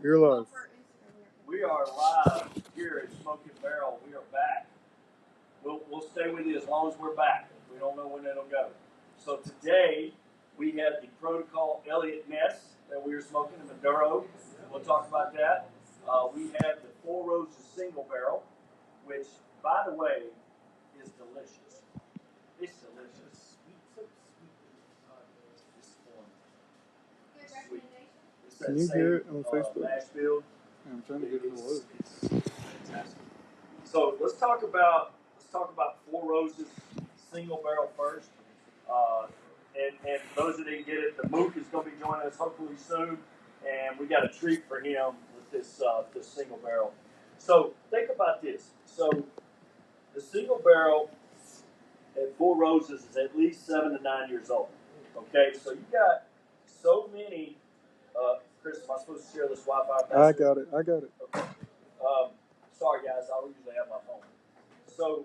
You're live. We are live here at Smoking Barrel. We are back. We'll stay with you as long as we're back. We don't know when it'll go. So today we have the Protocol Elliott Ness that we are smoking in Maduro. We'll talk about that. We have the Four Roses Single Barrel, which, by the way, is delicious. It's delicious. It's sweet. Can you hear it on Facebook? Nashville. I'm trying to get it all over. It's fantastic. So let's talk about Four Roses Single Barrel first. And those that didn't get it, the Mook is going to be joining us hopefully soon, and we got a treat for him with this single barrel. So think about this. So the single barrel at Four Roses is at least 7 to 9 years old. Okay, so you got so many. Chris, am I supposed to share this Wi-Fi password? I got it. Okay. Sorry guys, I don't usually have my phone. So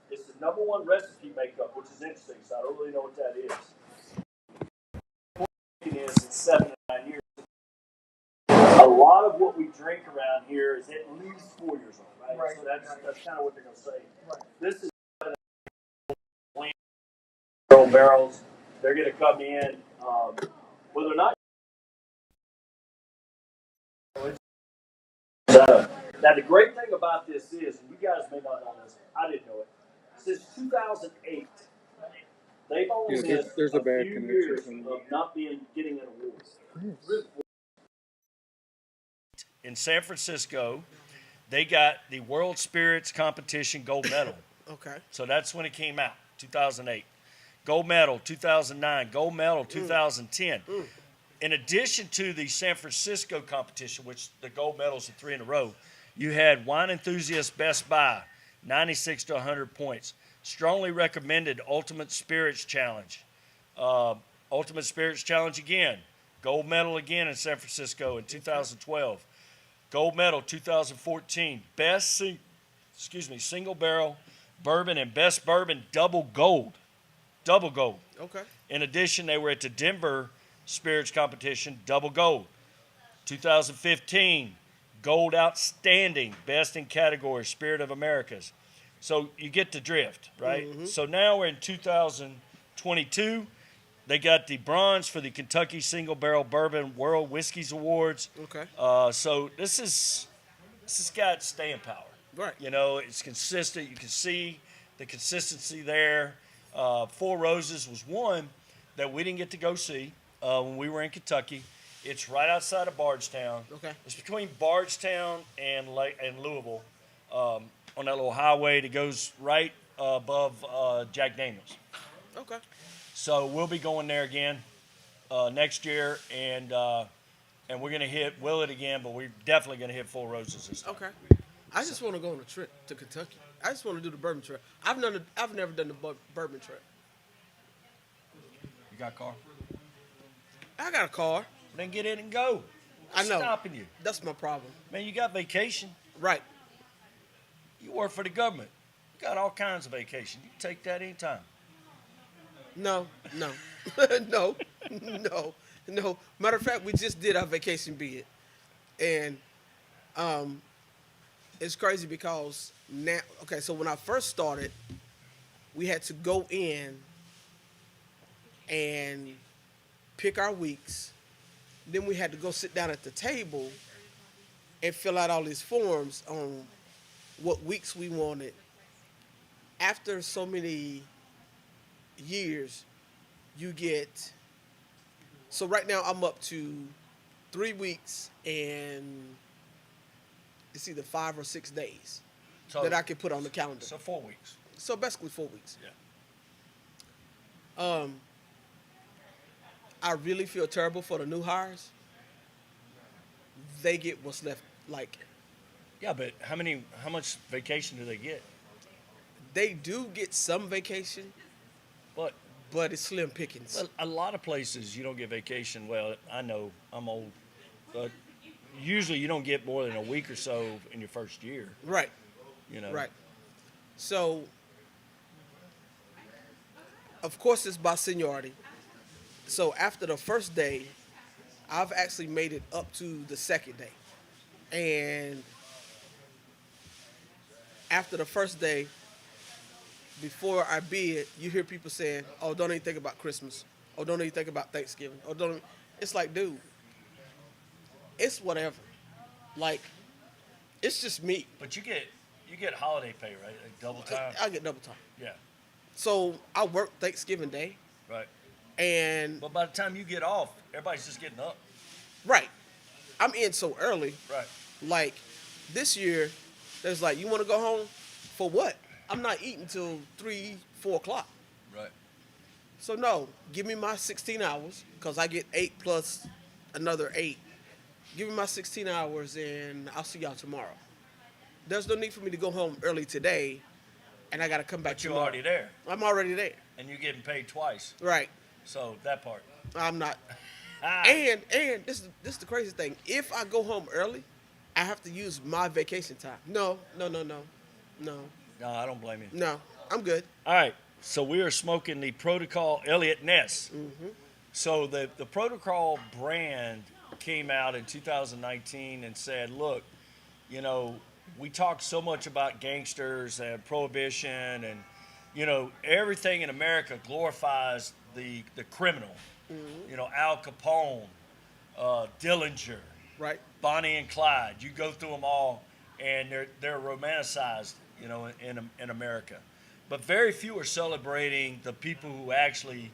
it's the #1 recipe makeup, which is interesting. So I don't really know what that is. It's 7 to 9 years. A lot of what we drink around here is at least 4 years old, right? So that's kind of what they're going to say. Right. This is barrels. They're going to come in, whether or not. Now the great thing about this is, and you guys may not know this, I didn't know it. Since 2008, they've only missed there's a bad few years of not getting an award. In San Francisco, they got the World Spirits Competition gold medal. Okay. So that's when it came out, 2008. Gold medal, 2009. Gold medal, 2010. In addition to the San Francisco competition, which the gold medals are 3 in a row, you had Wine Enthusiast Best Buy, 96 to 100 points. Strongly recommended Ultimate Spirits Challenge. Ultimate Spirits Challenge again. Gold medal again in San Francisco in 2012. Gold medal 2014. Best single barrel bourbon and best bourbon double gold. Double gold. Okay. In addition, they were at the Denver Spirits Competition, double gold. 2015, gold outstanding, best in category, Spirit of Americas. So you get the drift, right? Mm-hmm. So now we're in 2022. They got the bronze for the Kentucky Single Barrel Bourbon World Whiskeys Awards. Okay. So this has got staying power. Right. You know, it's consistent. You can see the consistency there. Four Roses was one that we didn't get to go see when we were in Kentucky. It's right outside of Bardstown. Okay. It's between Bardstown and Louisville on that little highway that goes right above Jack Daniels. Okay. So we'll be going there again next year, and we're going to hit Willett again, but we're definitely going to hit Four Roses this time. Okay. I just want to go on a trip to Kentucky. I just want to do the bourbon trip. I've never done the bourbon trip. You got a car? I got a car. Then get in and go. I know. Stopping you. That's my problem. Man, you got vacation. Right. You work for the government. You got all kinds of vacation. You can take that anytime. No. No. Matter of fact, we just did our vacation bid. And it's crazy because now, okay, so when I first started, we had to go in and pick our weeks. Then we had to go sit down at the table and fill out all these forms on what weeks we wanted. After so many years, you get, so right now I'm up to 3 weeks and it's either 5 or 6 days that I can put on the calendar. So 4 weeks. So basically 4 weeks. Yeah. I really feel terrible for the new hires. They get what's left. Yeah, but how much vacation do they get? They do get some vacation, but it's slim pickings. Well, a lot of places you don't get vacation. Well, I know I'm old, but usually you don't get more than a week or so in your first year. Right. You know. Right. So, of course, it's by seniority. So after the first day, I've actually made it up to the second day. And after the first day, before I bid, you hear people saying, "Oh, don't even think about Christmas. Oh, don't even think about Thanksgiving. Oh, don't." It's like, dude, it's whatever. Like, it's just me. But you get holiday pay, right? Like double time. I get double time. Yeah, So I work Thanksgiving Day, right. and But by the time you get off, everybody's just getting up. right, I'm in so early. Right. Like this year, there's like, you want to go home for what? I'm not eating till 3, 4 o'clock. Right. So no, give me my 16 hours because I get 8 plus another 8. Give me my 16 hours and I'll see y'all tomorrow. There's no need for me to go home early today, and I got to come back But you're tomorrow. already there, I'm already there. and you're getting paid twice. Right. So that part. I'm not. Ah. And this is the crazy thing. If I go home early, I have to use my vacation time. No. No, I don't blame you. No, I'm good. All right, so we are smoking the Protocol Elliott Ness. So the Protocol brand came out in 2019 and said, look, you know, we talk so much about gangsters and prohibition and, you know, everything in America glorifies the criminal. You know, Al Capone, Dillinger, Right. Bonnie and Clyde. You go through them all, and they're romanticized, you know, in America. But very few are celebrating the people who actually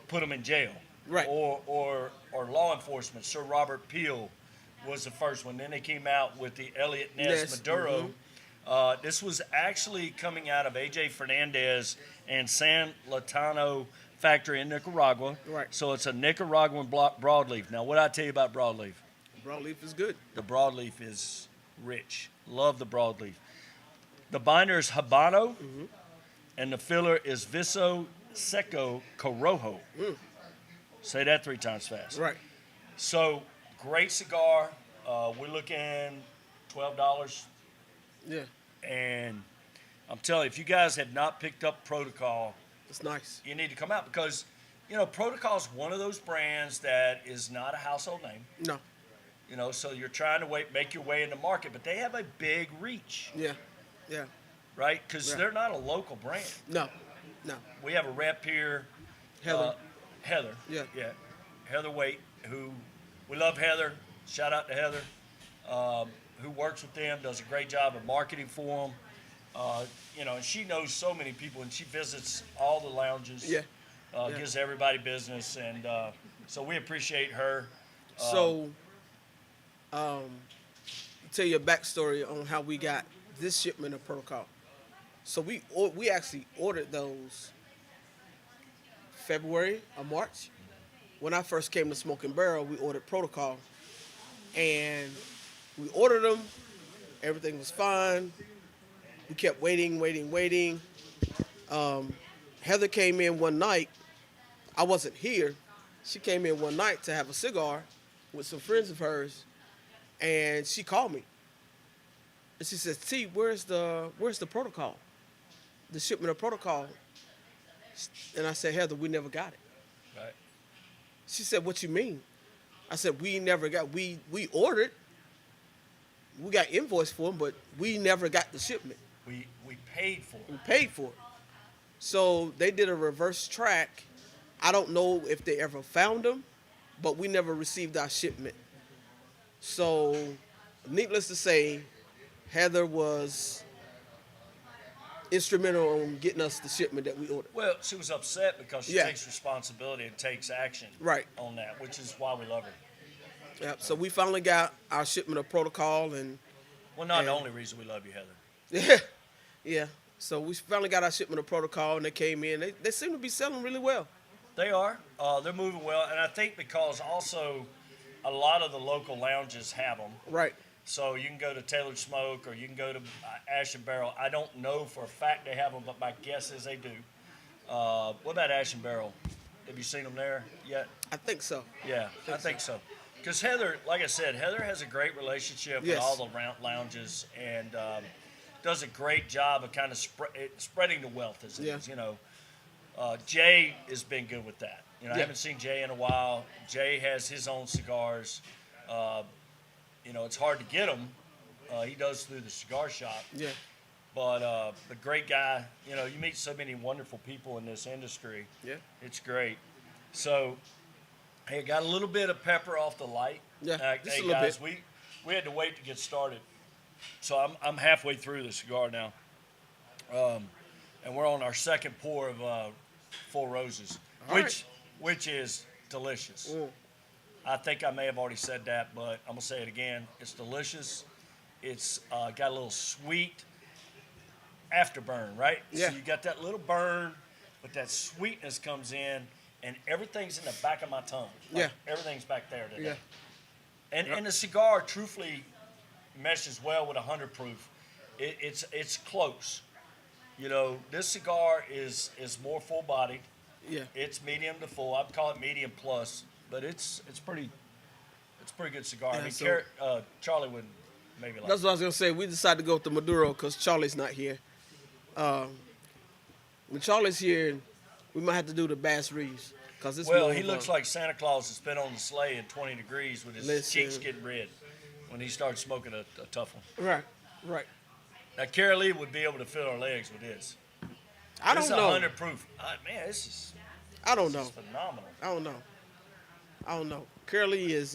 put them in jail, Right. Or law enforcement. Sir Robert Peel was the first one. Then they came out with the Elliott Ness Maduro. This was actually coming out of A.J. Fernandez and San Latano factory in Nicaragua. Right. So it's a Nicaraguan broadleaf. Now, what did I tell you about broadleaf? Broadleaf is good. The broadleaf is rich. Love the broadleaf. The binder is Habano, and the filler is Viso Seco Corojo. Say that 3 times fast. Right. So, great cigar. We're looking $12. Yeah. And I'm telling you, if you guys have not picked up Protocol, It's nice. you need to come out because, you know, Protocol is one of those brands that is not a household name. No. You know, so you're trying to make your way in the market, but they have a big reach, Yeah. Yeah. right? Because Right. they're not a local brand. No. No. We have a rep here, Heather. Heather. Yeah. Yeah. Heather Waite, who we love Heather. Shout out to Heather, who works with them, does a great job of marketing for them. You know, and she knows so many people, and she visits all the lounges. Yeah. Gives everybody business, and so we appreciate her. So, tell you a backstory on how we got this shipment of Protocol. So we actually ordered those February or March. When I first came to Smoking Barrel, we ordered Protocol, and we ordered them. Everything was fine. We kept waiting. Heather came in one night. I wasn't here. She came in one night to have a cigar with some friends of hers, and she called me. And she said, "T, where's the Protocol? The shipment of Protocol?" And I said, "Heather, we never got it." Right. She said, "What you mean?" I said, "We never got. We ordered. We got invoice for them, but we never got the shipment. We paid for We it. paid for it." So they did a reverse track. I don't know if they ever found them, but we never received our shipment. So, needless to say, Heather was instrumental in getting us the shipment that we ordered. Well, she was upset because she Yeah. takes responsibility and takes action Right. on that, which is why we love her. Yep. So we finally got our shipment of Protocol, and Well, not the And- only reason we love you, Heather. yeah. So we finally got our shipment of Protocol, and they came in. They seem to be selling really well. They are. They're moving well, and I think because also a lot of the local lounges have them. Right. So you can go to Tailored Smoke or you can go to Ash and Barrel. I don't know for a fact they have them, but my guess is they do. What about Ash and Barrel? Have you seen them there yet? I think so. Yeah, I think so. Because Heather, like I said, Heather has a great relationship Yes. with all the lounges and does a great job of kind of spreading the wealth, as it Yeah. is, you know. Jay has been good with that. You know, I Yeah. haven't seen Jay in a while. Jay has his own cigars. You know, it's hard to get them. He does through the cigar shop. Yeah. But the great guy, you know, you meet so many wonderful people in this industry. Yeah. It's great. So, hey, got a little bit of pepper off the light. Yeah, just Hey a little guys, bit. we had to wait to get started. So I'm halfway through the cigar now. And we're on our second pour of Four Roses, All right. which is delicious. Mm. I think I may have already said that, but I'm gonna say it again. It's delicious. It's got a little sweet afterburn, right? Yeah. So you got that little burn, but that sweetness comes in, and everything's in the back of my tongue. Like, Yeah. everything's back there today. Yeah. And the cigar, truthfully, meshes well with 100 proof. It's close. You know, this cigar is more full bodied. Yeah. It's medium to full. I'd call it medium plus, but it's pretty good cigar. I Yeah, mean, so- Charlie would maybe like. That's what I was gonna say. We decided to go with the Maduro because Charlie's not here. When Charlie's here, we might have to do the Bass Reeves because it's Well, more he of looks a- like Santa Claus has been on the sleigh in 20 degrees with his Listen. cheeks getting red when he starts smoking a tough one. right, right. Now, Carol Lee would be able to fill our legs with this. I don't It's know. 100 proof. Man, this is I don't know. phenomenal. I don't know. Curly is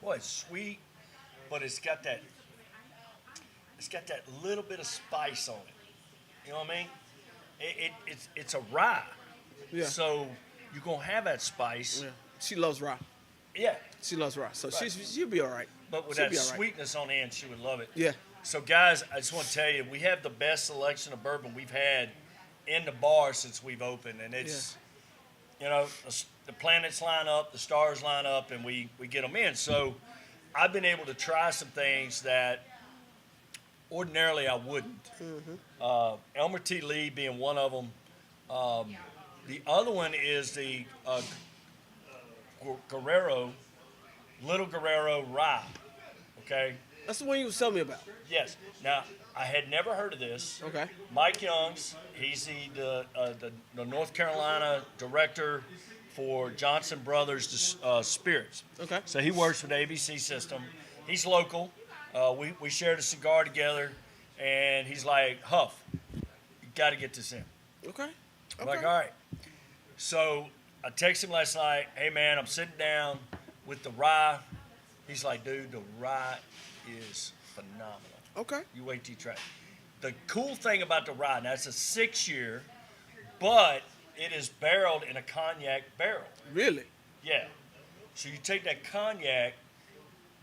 Boy, it's sweet, but it's got that little bit of spice on it. You know what I mean? It's a rye. yeah. So you're gonna have that spice. yeah. She loves rye. Yeah. She loves rye, so Right. she'll be all right. But with She'll that be all right. sweetness on the end, she would love it. Yeah. So guys, I just want to tell you, we have the best selection of bourbon we've had in the bar since we've opened, and it's, you know, the planets line up, the stars line up, and we get them in. So I've been able to try some things that ordinarily I wouldn't. Elmer T. Lee being one of them. The other one is the Little Guerrero Rye. Okay. That's the one you was telling me about. Yes. Now I had never heard of this. Okay. Mike Youngs, he's the North Carolina director for Johnson Brothers Spirits. Okay. So he works with the ABC system. He's local. We shared a cigar together, and he's like, Huff, you got to get this in. Okay. I'm like, all right. So I texted him last night, hey man, I'm sitting down with the rye. He's like, dude, the rye is phenomenal. Okay. You wait till you try it. The cool thing about the rye, now it's a 6-year, but it is barreled in a cognac barrel. Really? Yeah. So you take that cognac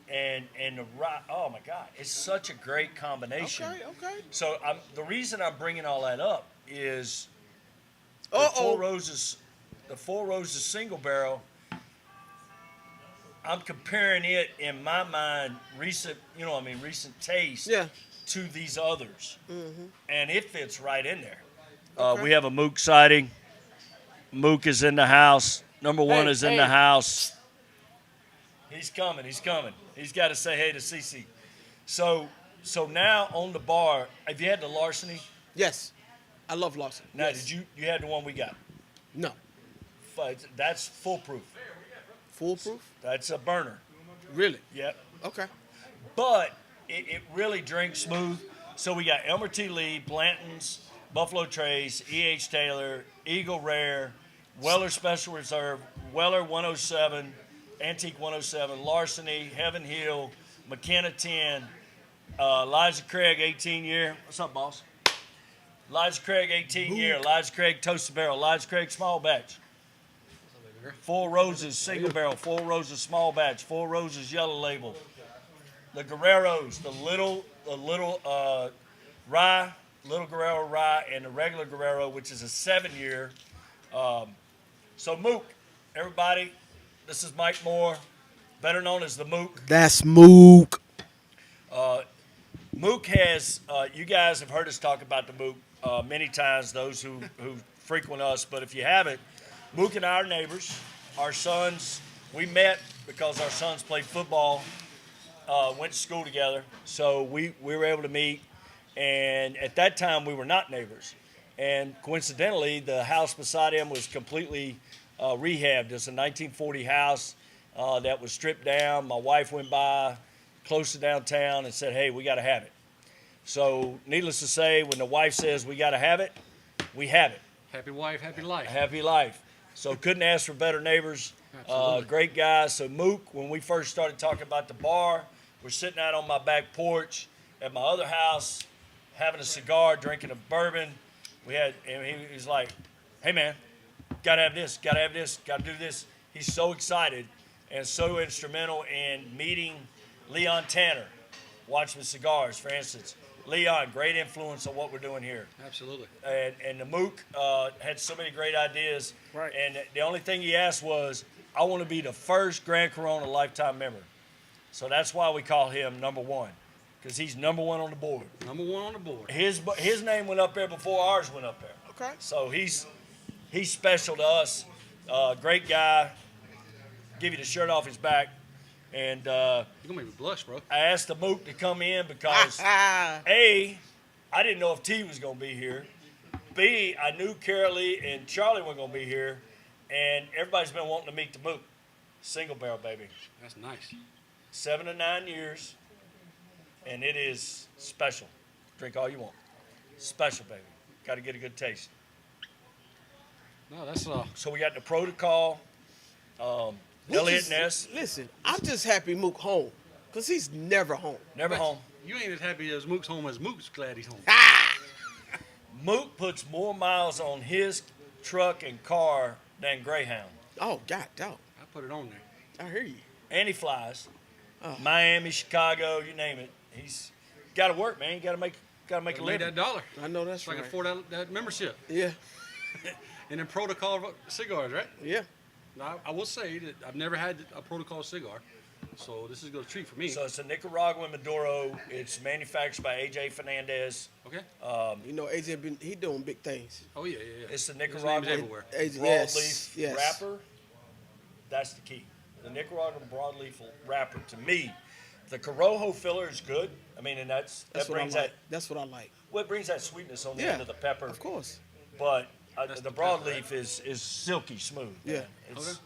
and the rye, oh my God, it's such a great combination. Okay. Okay. So the reason I'm bringing all that up is the Uh-oh. Four Roses single barrel. I'm comparing it in my mind, recent taste Yeah. to these others, and it fits right in there. Okay. We have a Mook sighting. Mook is in the house. Number one Hey, is in hey. the house. He's coming. He's coming. He's got to say hey to Cece. So now on the bar, have you had the larceny? Yes. I love Lawson. Now, Yes. did you had the one we got? No. That's foolproof. Foolproof? That's a burner. Really? Yep. Okay. But it really drinks smooth. So we got Elmer T. Lee, Blanton's, Buffalo Trace, E.H. Taylor, Eagle Rare, Weller Special Reserve, Weller 107, Antique 107, Larceny, Heaven Hill, McKenna 10, Elijah Craig 18 year. What's up, boss? Elijah Craig 18 year, Elijah Craig Toasted Barrel, Elijah Craig Small Batch. Four Roses single barrel, Four Roses small batch, Four Roses yellow label. The Guerreros, the little rye, Little Guerrero rye, and the regular Guerrero, which is a 7-year. So Mook, everybody, this is Mike Moore, better known as the Mook. That's Mook. Mook has, you guys have heard us talk about the Mook many times, those who frequent us, but if you haven't, Mook and I are neighbors. Our sons, we met because our sons played football, went to school together, so we were able to meet, and at that time we were not neighbors. And coincidentally, the house beside him was completely rehabbed. It's a 1940 house that was stripped down. My wife went by close to downtown and said, hey, we got to have it. So needless to say, when the wife says we got to have it, we have it. Happy wife, happy life. Happy life. So couldn't ask for better neighbors. Absolutely. Great guys. So Mook, when we first started talking about the bar, we're sitting out on my back porch at my other house, having a cigar, drinking a bourbon. And he was like, hey man, gotta have this, gotta do this. He's so excited and so instrumental in meeting Leon Tanner, Watchman Cigars, for instance. Leon, great influence on what we're doing here. Absolutely. And the Mook had so many great ideas. Right. And the only thing he asked was, I want to be the first Grand Corona lifetime member. So that's why we call him number one, because he's number one on the board. Number one on the board. His name went up there before ours went up there. Okay. So he's special to us. Great guy. Give you the shirt off his back. And You're gonna make me blush, bro. I asked the Mook to come in because A, I didn't know if T was gonna be here. B, I knew Carolee and Charlie were gonna be here, and everybody's been wanting to meet the Mook. Single barrel, baby. That's nice. 7 to 9 years, and it is special. Drink all you want. Special, baby. Got to get a good taste. No, that's So we got the Protocol, Elliot Ness, Listen, I'm just happy Mook home, because he's never home. never home. You ain't as happy as Mook's home as Mook's glad he's home. Mook puts more miles on his truck and car than Greyhound, Oh, God, dog. I put it on there. I hear you. and he flies. Oh. Miami, Chicago, you name it. He's got to work, man. You got to make a Make living. that dollar. I know that's So I right. can afford that membership. Yeah, And then Protocol cigars, right? yeah. Now, I will say that I've never had a Protocol cigar, so this is a treat for me. So it's a Nicaraguan Maduro. It's manufactured by AJ Fernandez. Okay. You know, AJ he doing big things. Oh yeah. It's the His name's Nicaraguan everywhere. AJ, broadleaf yes. wrapper. That's the key. The Nicaraguan broadleaf wrapper, to me, the Corojo filler is good. I mean, and that That's what I brings like. that. That's what I like. Well, it brings that sweetness on the Yeah, end of the pepper. Of course. But That's the the pepper, broadleaf is silky smooth. Yeah. Man. It's, Okay.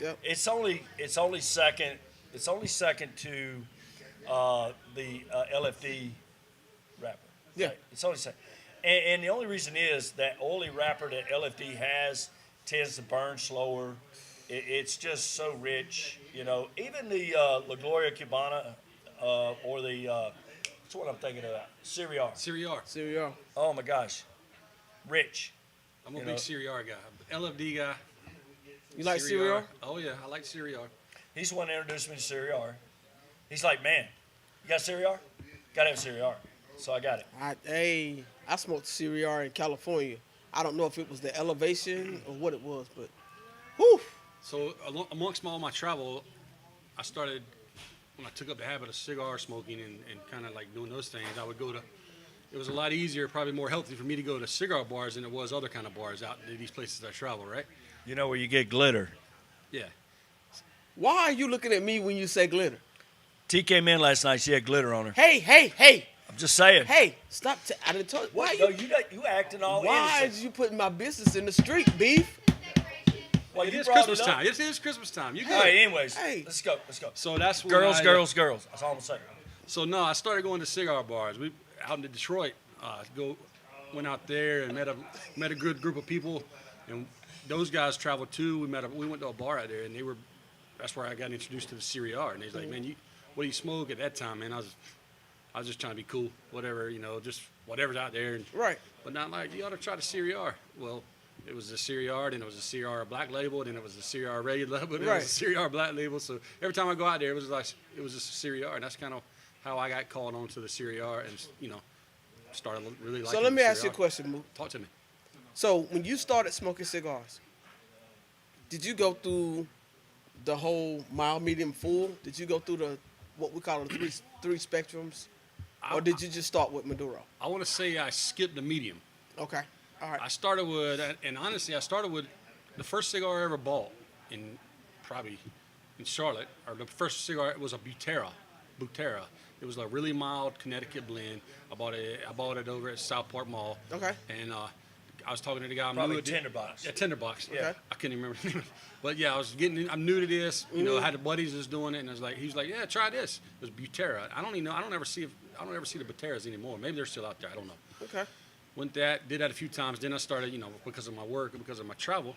Yep. It's only second. It's only second to the LFD wrapper. Yeah. Right? It's only second. And the only reason is that oily wrapper that LFD has tends to burn slower. It's just so rich, you know. Even the La Gloria Cubana or the what's what I'm thinking about? Cigar. Cigar. Cereal. Oh my gosh, rich. I'm a You big know. Cigar guy. LFD guy. You like cereal? Oh yeah, I like Cigar. He's the one that introduced me to Cigar. He's like, man, you got Cigar? Gotta have Cigar. So I got it. I smoked cereal in California. I don't know if it was the elevation or what it was, but whew. So amongst all my travel, I started when I took up the habit of cigar smoking and kind of like doing those things. I would go to. It was a lot easier, probably more healthy for me to go to cigar bars than it was other kind of bars out in these places I travel. Right? You know where you get glitter. Yeah. Why are you looking at me when you say glitter? T came in last night. She had glitter on her. Hey, I'm just saying. hey! Stop! I didn't tell you. What? Why No, you acting all Why innocent. is you putting my business in the street, beef? Well, It you is brought Christmas it up. time. It is Christmas time. You All good? right. Anyways, Hey. let's go. So that's when Girls, I, girls. That's all I'm saying. So no, I started going to cigar bars. We out in Detroit. Went out there and met a good group of people, and those guys traveled too. We went to a bar out there, and that's where I got introduced to the Cigar. And he's like, man, what do you smoke at that time, man? I was just trying to be cool, whatever, just whatever's out there. And, Right. But not like, you ought to try the Cigar. Well, it was a Cigar, then it was a Cigar black label, then it was a Cigar regular label, then it was a Cigar black label. So every time I go out there, it was a Cigar, and that's kind of how I got called onto the Cigar, and started really liking. So let me the ask you a Cigar. question, Mook. Talk to me. So when you started smoking cigars, did you go through the whole mild, medium, full? Did you go through what we call the three spectrums, or did you just start with Maduro? I want to say I skipped the medium. Okay, all right. I started with, and honestly, I started with the first cigar I ever bought in Charlotte, or the first cigar was a Butera. It was a really mild Connecticut blend. I bought it over at South Park Mall. Okay. And the I was talking to the guy. I'm Probably new at Tinderbox. Yeah, Tinderbox. Yeah. I couldn't even remember the name. But yeah, I'm new to this. You know, I had the buddies that's doing it, and he was like, yeah, try this. It was Butera. I don't ever see the Buteras anymore. Maybe they're still out there. I don't know. Okay. Did that a few times. Then I started, because of my work and because of my travel,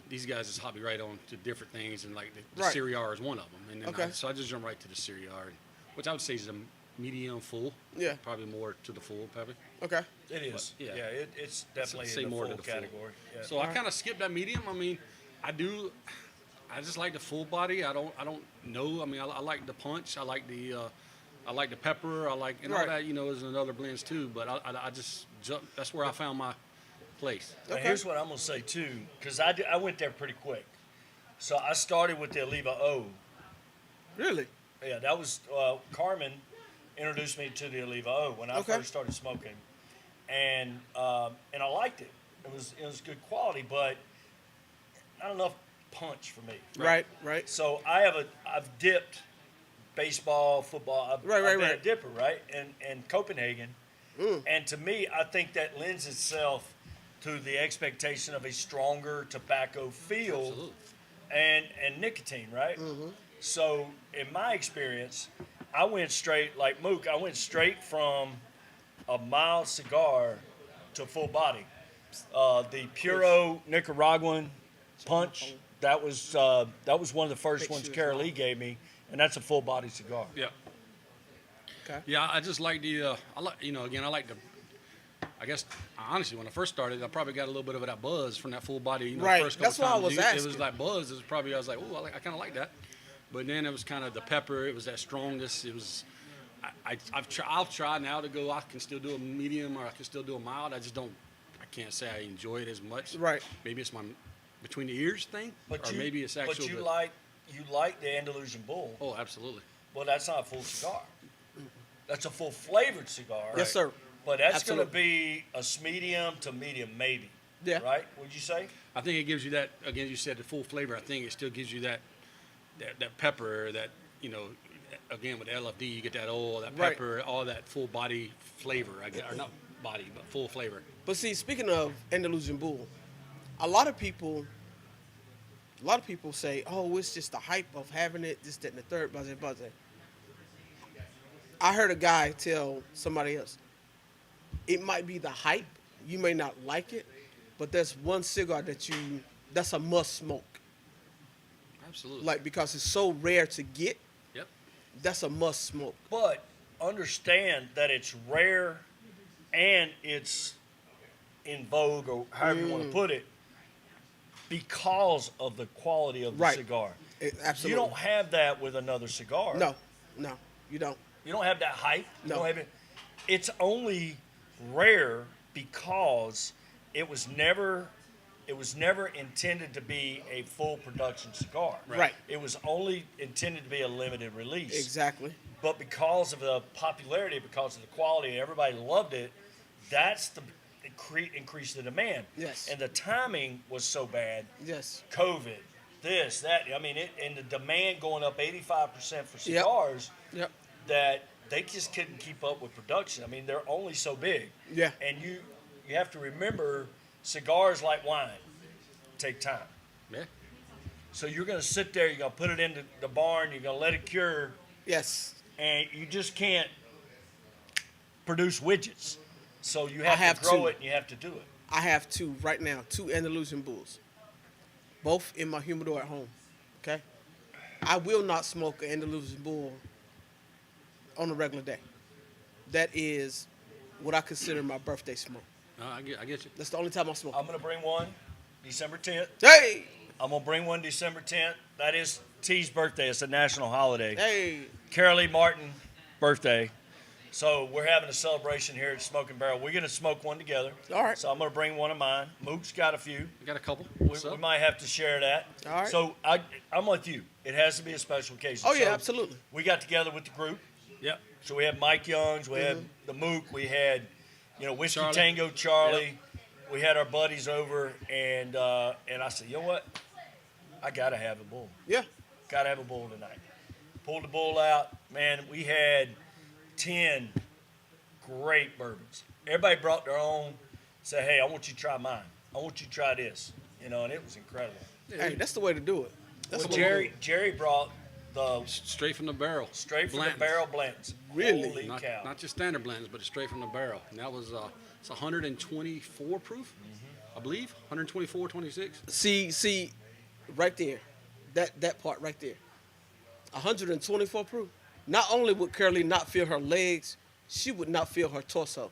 these guys just hop me right on to different things, and like the Right. Cigar is one of them. And then Okay. so I just jumped right to the Cigar, which I would say is a medium full. Yeah. Probably more to the full, probably. Okay. It is. But, Yeah, yeah. it's definitely Say in the more full to the full. category. Yeah. So I kind of skipped that medium. I mean, I just like the full body. I don't know. I mean, I like the punch. I like the pepper. I like, and all Right. that, is in other blends too. But I just jumped. That's where I found my place. Now, Okay. here's what I'm gonna say too, because I went there pretty quick. So I started with the Oliva O. Really? Yeah, that was Carmen introduced me to the Oliva O when I Okay. first started smoking, and I liked it. It was good quality, but not enough punch for me. Right. Right. So I've dipped baseball, football. I've been a Right. dipper, right? And Copenhagen. And to me, I think that lends itself to the expectation of a stronger tobacco feel Absolutely. and nicotine, right? So in my experience, I went straight, like Mook, I went straight from a mild cigar to full body. The Puro Nicaraguan Punch, that was one of the first ones Cara Lee gave me, and that's a full body cigar. Yeah. Okay. Yeah, I just like the. I like the. I guess honestly, when I first started, I probably got a little bit of that buzz from that full body. Right. First That's couple what I times. was It was asking. like buzz. It was probably I was like, oh, I kind of like that. But then it was kind of the pepper. It was that strongest. It was. I'll try now to go. I can still do a medium or I can still do a mild. I just don't. I can't say I enjoy it as much. Right. Maybe it's my between the ears thing, or maybe it's actual. But you like the Andalusian Bull. Oh, absolutely. Well, that's not a full cigar. That's a full flavored cigar. Yes, sir. But that's Absolutely. going to be a medium to medium, maybe. Yeah. Right? Would you say? I think it gives you that. Again, you said the full flavor. I think it still gives you that pepper. That again with LFD, you get that oil, that Right. pepper, all that full body flavor. Or not body, but full flavor. But see, speaking of Andalusian Bull, a lot of people say, "Oh, it's just the hype of having it, this, that, and the third, buzz, buzz." I heard a guy tell somebody else, "It might be the hype. You may not like it, but there's one cigar that's a must smoke. Absolutely. Like because it's so rare to get, Yep. that's a must smoke." But understand that it's rare and it's in vogue, or however you want to put it, because of the quality of the Right. cigar. Absolutely. You don't have that with another cigar. No, you don't. You don't have that hype. You No. don't have it. It's only rare because it was never intended to be a full production cigar. Right. It was only intended to be a limited release. Exactly. But because of the popularity, because of the quality, everybody loved it. That's the increase the demand. Yes. And the timing was so bad. Yes. COVID, this, that. I mean, and the demand going up 85% for cigars. Yep. That they just couldn't keep up with production. I mean, they're only so big. Yeah. And you have to remember, cigars like wine take time. Yeah. So you're going to sit there, you're going to put it in the barn, you're going to let it cure, Yes. and you just can't produce widgets. So you have have to grow to. it and you have to do it. I have two right now, two Andalusian Bulls, both in my humidor at home. Okay. I will not smoke an Andalusian Bull on a regular day. That is what I consider my birthday smoke. I get you. That's the only time I smoke. I'm going to bring one December 10th. Hey, I'm going to bring one December 10th. That is T's birthday. It's a national holiday. hey, Cara Lee Martin birthday. So we're having a celebration here at Smoking Barrel. We're going to smoke one together. All right. So I'm going to bring one of mine. Mook's got a few. I got a couple. We What's up? might have to share that. All right. So I'm with you. It has to be a special occasion. Oh, yeah, So absolutely. We got together with the group. Yep. So we had Mike Youngs, we had the Mook, we had, Whiskey Charlie. Tango Charlie. We had our buddies over, and I said, you know what? I gotta have a bull. Yeah. Gotta have a bull tonight. Pulled the bull out, man. We had 10 great bourbons. Everybody brought their own. say, hey, I want you to try mine. I want you to try this. You know, and it was incredible. Hey, that's the way to do it. That's Well, the way to do Jerry brought the Straight from the barrel. straight from Blends. the barrel blends. Really? Holy Not, cow. not just standard blends, but it's straight from the barrel. And that was it's 124 proof, I believe. 124, 26. it. See, right there, that part right there, 124 proof. Not only would Curly not feel her legs, she would not feel her torso.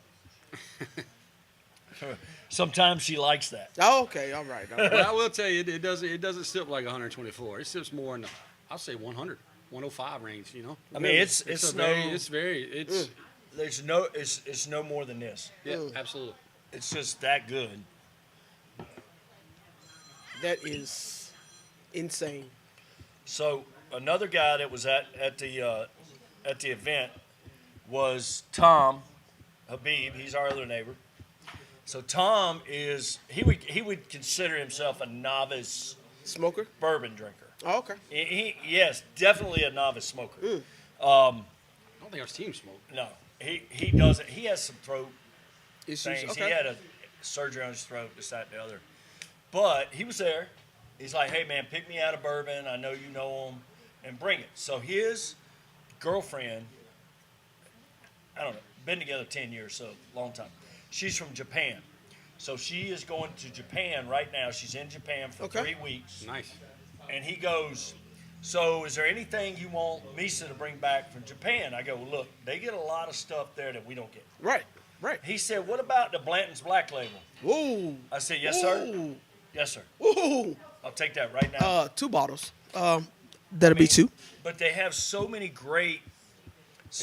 Sometimes she likes that. Oh, okay, all right. But I will tell you, it doesn't sip like 124. It sips more in the, I'll say 100, 105 range. You know. I mean, it's no more than this. Yeah, absolutely. It's just that good. That is insane. So another guy that was at the event was Tom Habib. He's our other neighbor. So Tom he would consider himself a novice Smoker? bourbon drinker. Oh, okay. Yes, definitely a novice smoker. I don't think our team smoked. No, he doesn't. He has some throat Issues. things. Okay. He had a surgery on his throat, this, that, and the other. But he was there. He's like, hey, man, pick me out a bourbon. I know you know him, and bring it. So his girlfriend, I don't know, been together 10 years, so long time. She's from Japan. So she is going to Japan right now. She's in Japan for 3 weeks. Nice. And he goes, so is there anything you want Misa to bring back from Japan? I go, well, look, they get a lot of stuff there that we don't get. Right. He said, what about the Blanton's Black Label? Whoa. I said, yes, sir. Ooh. Yes, sir. Ooh. I'll take that right now. 2 bottles. That'll be 2. But they have so many great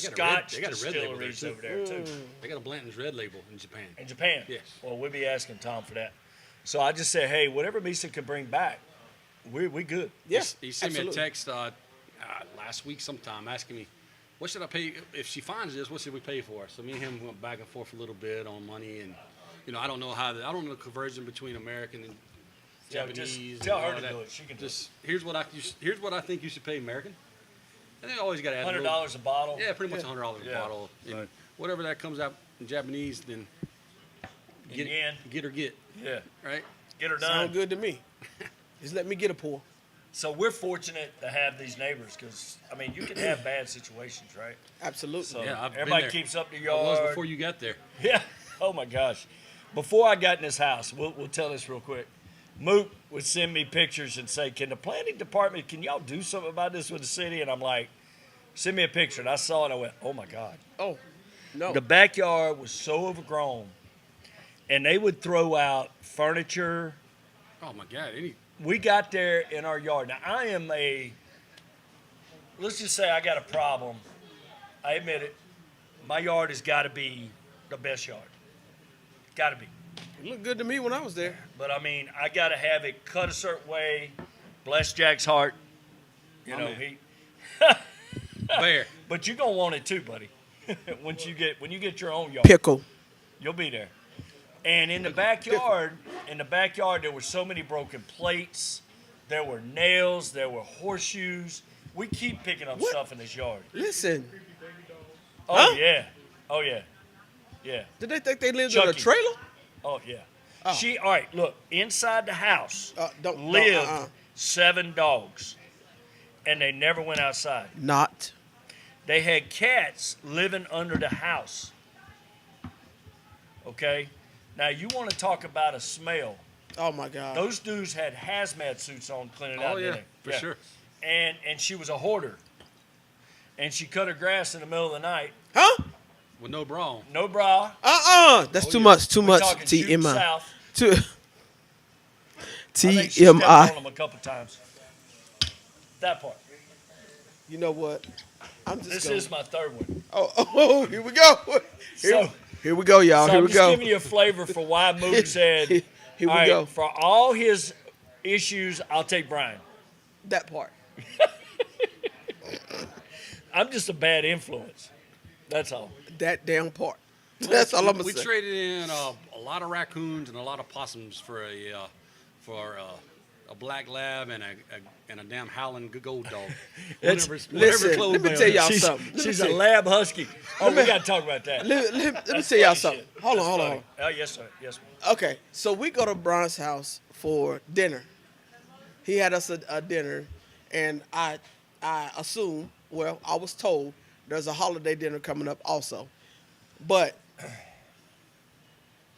They got Scotch a red label there, distilleries too. over there, too. They got a Blanton's Red Label in Japan. In Japan? Yes. Well, we'll be asking Tom for that. So I just said, hey, whatever Misa can bring back, we good. Yes. He sent absolutely. me a text last week sometime asking me, what should I pay? If she finds this, what should we pay for? So me and him went back and forth a little bit on money. And, I don't know I don't know the conversion between American and Yeah, Japanese. just tell and her all to that. do it. She can Just here's what I think you should pay American. And they always got to add a little- $100 a bottle. Yeah, pretty much $100 Yeah. a bottle. And Right. whatever that comes out in Japanese, then In yen. get or get, Yeah. right? Get her done. Sound good to me. Just let me get a pour. So we're fortunate to have these neighbors because, I mean, you can have bad situations, right? Absolutely. So Yeah, I've been everybody there. keeps up the It yard. was before you got there. Yeah. Oh, my gosh. Before I got in this house, we'll tell this real quick. Moot would send me pictures and say, can the planning department, can y'all do something about this with the city? And I'm like, send me a picture. And I saw it. I went, oh, my God. Oh, no. The backyard was so overgrown. And they would throw out furniture. Oh my God! We got there in our yard. Now, let's just say I got a problem. I admit it. My yard has got to be the best yard. Got to be. It looked good to me when I was there. But, I mean, I got to have it cut a certain way. Bless Jack's heart. You My know, man. he. Bear. But you're going to want it too, buddy. when you get your own yard, Pickle. you'll be there. And in the backyard, there were so many broken plates. There were nails. There were horseshoes. We keep picking up stuff in this yard. Listen. Oh, Huh? yeah. Oh, yeah. Yeah. Did they think they lived in a Chucky. trailer? Oh, yeah. Oh. All right, look, inside the house Don't- lived 7 dogs, and they never went outside. Not. They had cats living under the house. Okay? Now, you want to talk about a smell. Oh, my God. Those dudes had hazmat suits on cleaning out, Oh yeah, didn't they? for sure. And she was a hoarder. And she cut her grass in the middle of the night. Huh? With no bra on. No bra. That's Oh, too yeah. much. Too We're much. talking shooting TMI. south. Too. I think she stepped TMI. on them a couple times. That part. You know what? I'm just This gonna... is my third one. Oh, here we go. Here we go, y'all. So Here I'm we just go. giving you a flavor for why Mook said, Here we all right, go. for all his issues, I'll take Bryan. That part. I'm just a bad influence. That's all. That damn part. That's all I'm gonna We say. traded in a lot of raccoons and a lot of possums for a black lab and a damn howling gold dog. It's- Whatever Listen, clothes let me they tell are. y'all something. Let me She's tell a you. lab husky. Oh, we got to talk about that. Let me That's tell y'all funny something. shit. Hold on, That's hold on. funny. Oh, yes, sir. Yes, ma'am. Okay, so we go to Bryan's house for dinner. He had us a dinner, and I assume, well, I was told there's a holiday dinner coming up also. But,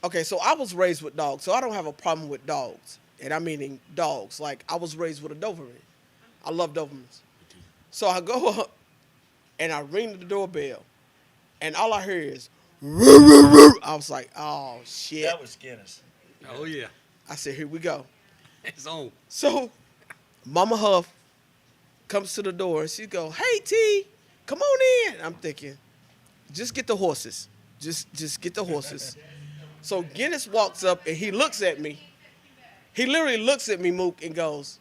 okay, so I was raised with dogs, so I don't have a problem with dogs. And I mean dogs. Like, I was raised with a Doberman. I love Dobermans. So I go up, and I ring the doorbell, and all I hear is, "Roo, roo, roo." I was like, oh, shit. That was Guinness. Oh yeah, I said, here we go. it's on. So, Mama Huff comes to the door and she go, "Hey T, come on in." I'm thinking, just get the horses. Just get the horses. So Guinness walks up and he looks at me. He literally looks at me, Mook, and goes,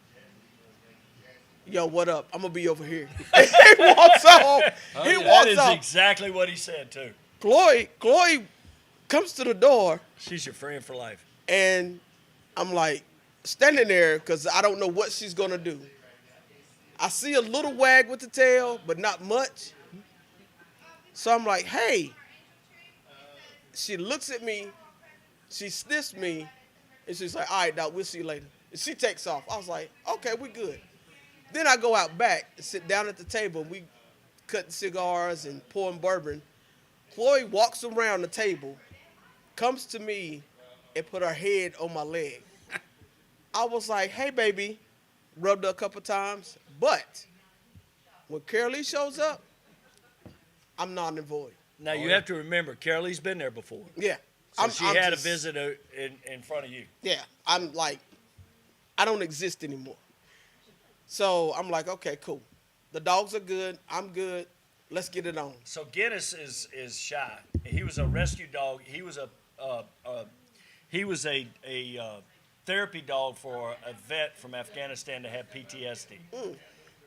"Yo, what up? I'm gonna be over here." And he walks on. He That walks is off. exactly what he said, too. Chloe comes to the door She's your friend for life. and I'm like standing there because I don't know what she's gonna do. I see a little wag with the tail, but not much. So I'm like, "Hey." She looks at me, she sniffs me, and she's like, "All right, Doc, we'll see you later." And she takes off. I was like, "Okay, we good." Then I go out back and sit down at the table. We cutting cigars and pouring bourbon. Chloe walks around the table, comes to me, and put her head on my leg. I was like, "Hey, baby," rubbed her a couple times. But when Carolee shows up, I'm non and void. Now, you have to remember, Carolee's been there before. Yeah. So I'm she had just- a visitor in front of you. Yeah. I'm like, I don't exist anymore. So I'm like, okay, cool. The dogs are good. I'm good. Let's get it on. So Guinness is shy. He was a rescue dog. He was a therapy dog for a vet from Afghanistan that had PTSD.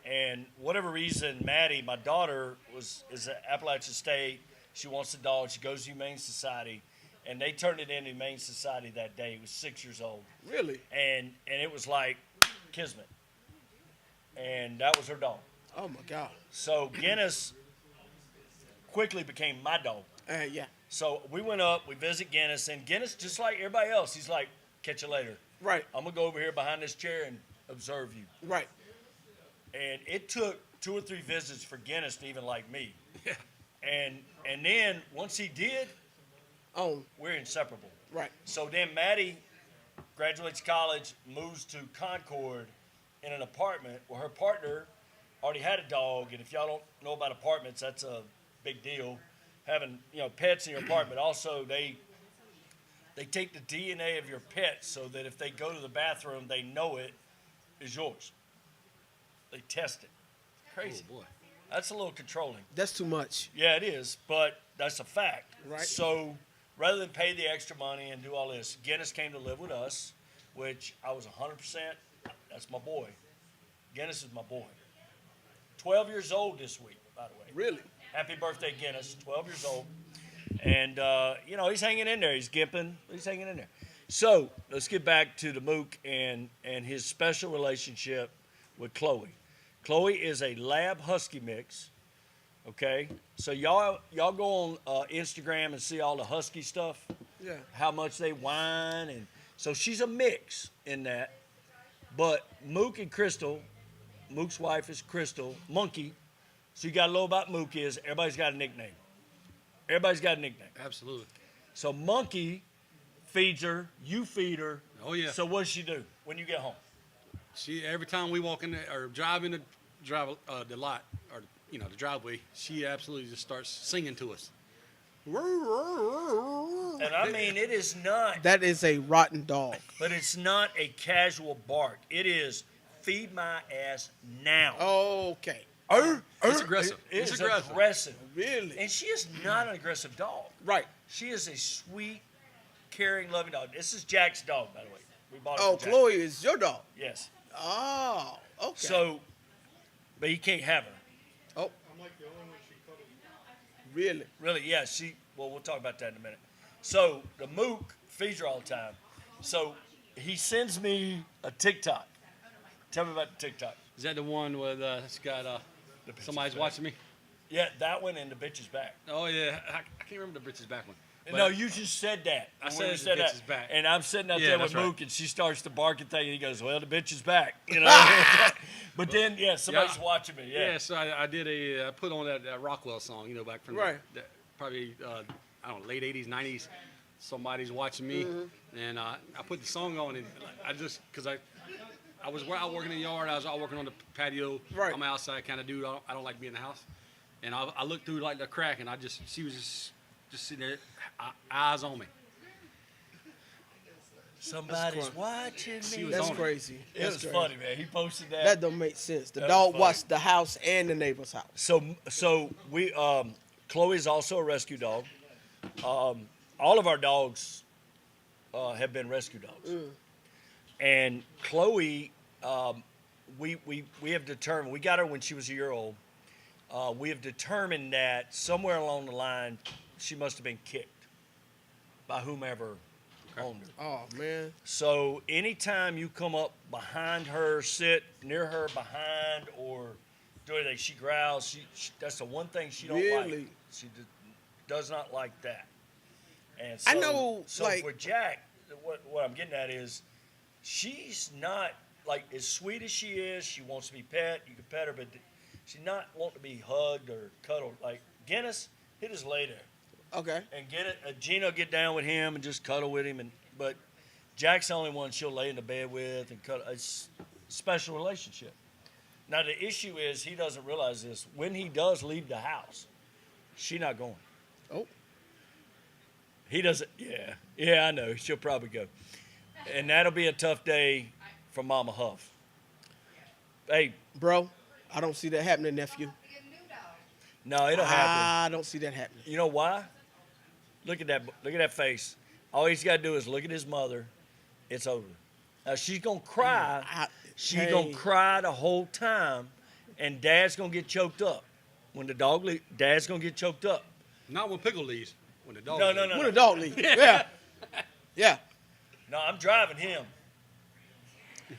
And whatever reason, Maddie, my daughter, is at Appalachian State. She wants the dog. She goes to Humane Society, and they turned it into Humane Society that day. He was 6 years old, Really? and it was like kismet. And that was her dog. Oh my God. So Guinness quickly became my dog. Yeah. So we went up, we visit Guinness, and Guinness, just like everybody else, he's like, "Catch you later. Right. I'm going to go over here behind this chair and observe you." Right. And it took 2 or 3 visits for Guinness to even like me. Yeah. And then once he did, On. we're inseparable. Right. So then Maddie graduates college, moves to Concord in an apartment where her partner already had a dog. And if y'all don't know about apartments, that's a big deal. Having pets in your apartment. Also, they take the DNA of your pet so that if they go to the bathroom, they know it is yours. They test it. Crazy. Oh boy. That's a little controlling. That's too much. Yeah, it is, but that's a fact. Right. So rather than pay the extra money and do all this, Guinness came to live with us, which I was 100%. That's my boy. Guinness is my boy. 12 years old this week, by the way. Really? Happy birthday, Guinness. 12 years old. And, he's hanging in there. He's gimping. He's hanging in there. So let's get back to the Mook and his special relationship with Chloe. Chloe is a Lab Husky mix. Okay, so y'all go on Instagram and see all the Husky stuff. Yeah. How much they whine, and so she's a mix in that. But Mook and Crystal, Mook's wife is Crystal Monkey. So you got to know about Mook is everybody's got a nickname. Everybody's got a nickname. Absolutely. So Monkey feeds her, you feed her. Oh yeah. So what does she do when you get home? She every time we walk in or drive in the lot or the driveway, she absolutely just starts singing to us. And I mean, it is not. That is a rotten dog. But it's not a casual bark. It is feed my ass now. Okay. It's aggressive. It's It's aggressive. Really? And she is not an aggressive dog. Right. She is a sweet, caring, loving dog. This is Jack's dog, by the way. We bought it Oh, from Jack. Chloe is your dog. Yes. Oh, okay. So, but he can't have her. Oh, I'm like the only one she cuddles. really? Really, yeah. We'll talk about that in a minute. So the Mook feeds her all the time. So he sends me a TikTok. Tell me about the TikTok. Is that the one with it's got somebody's watching me? Yeah, that one and the bitch's back. Oh yeah, I can't remember the bitch's back one. But No, you just said that. I said you the bitch is back. And I'm sitting out Yeah, there with that's right. Mook, and she starts to bark and thing, and he goes, "Well, the bitch is back," you know. But then, somebody's watching me. Yeah. Yeah, so I did I put on that Rockwell song, you know, back from Right. probably I don't know, late '80s, '90s. Somebody's watching me, and I put the song on, and I just because I was out working in the yard, I was out working on the patio. Right. I'm an outside kind of dude. I don't like being in the house, and I looked through like the crack, and she was just sitting there, eyes on me. Somebody's watching me. was That's on it. crazy. It That's was crazy. funny, man. He posted that. That don't make sense. The That was dog funny. watched the house and the neighbor's house. So we Chloe's also a rescue dog. All of our dogs have been rescue dogs, and Chloe, we have determined we got her when she was a year old. We have determined that somewhere along the line she must have been kicked by whomever owned her. Oh man. So anytime you come up behind her, sit near her behind, or do anything, she growls. She that's the one thing she don't Really? like. She does not like that. And so, I know, So like- for Jack, what I'm getting at is, she's not like as sweet as she is. She wants to be pet. You can pet her, but she's not wanting to be hugged or cuddled. Like Guinness, he just lay there. Okay. And Gina will get down with him and just cuddle with him. But Jack's the only one she'll lay in the bed with and cuddle. It's a special relationship. Now the issue is he doesn't realize this. When he does leave the house, she's not going. Oh. He doesn't. Yeah, I know. She'll probably go, and that'll be a tough day for Mama Huff. Hey, Bro, I don't see that happening, nephew. no, it'll happen. I don't see that happening. You know why? Look at that. Look at that face. All he's got to do is look at his mother. It's over. Now she's gonna cry. She's gonna cry the whole time, and Dad's gonna get choked up. When the dog leaves, Dad's gonna get choked up. Not when Pickle leaves. When the dog. No, leaves. no, no. When a dog leave. Yeah. Yeah. No, I'm driving him.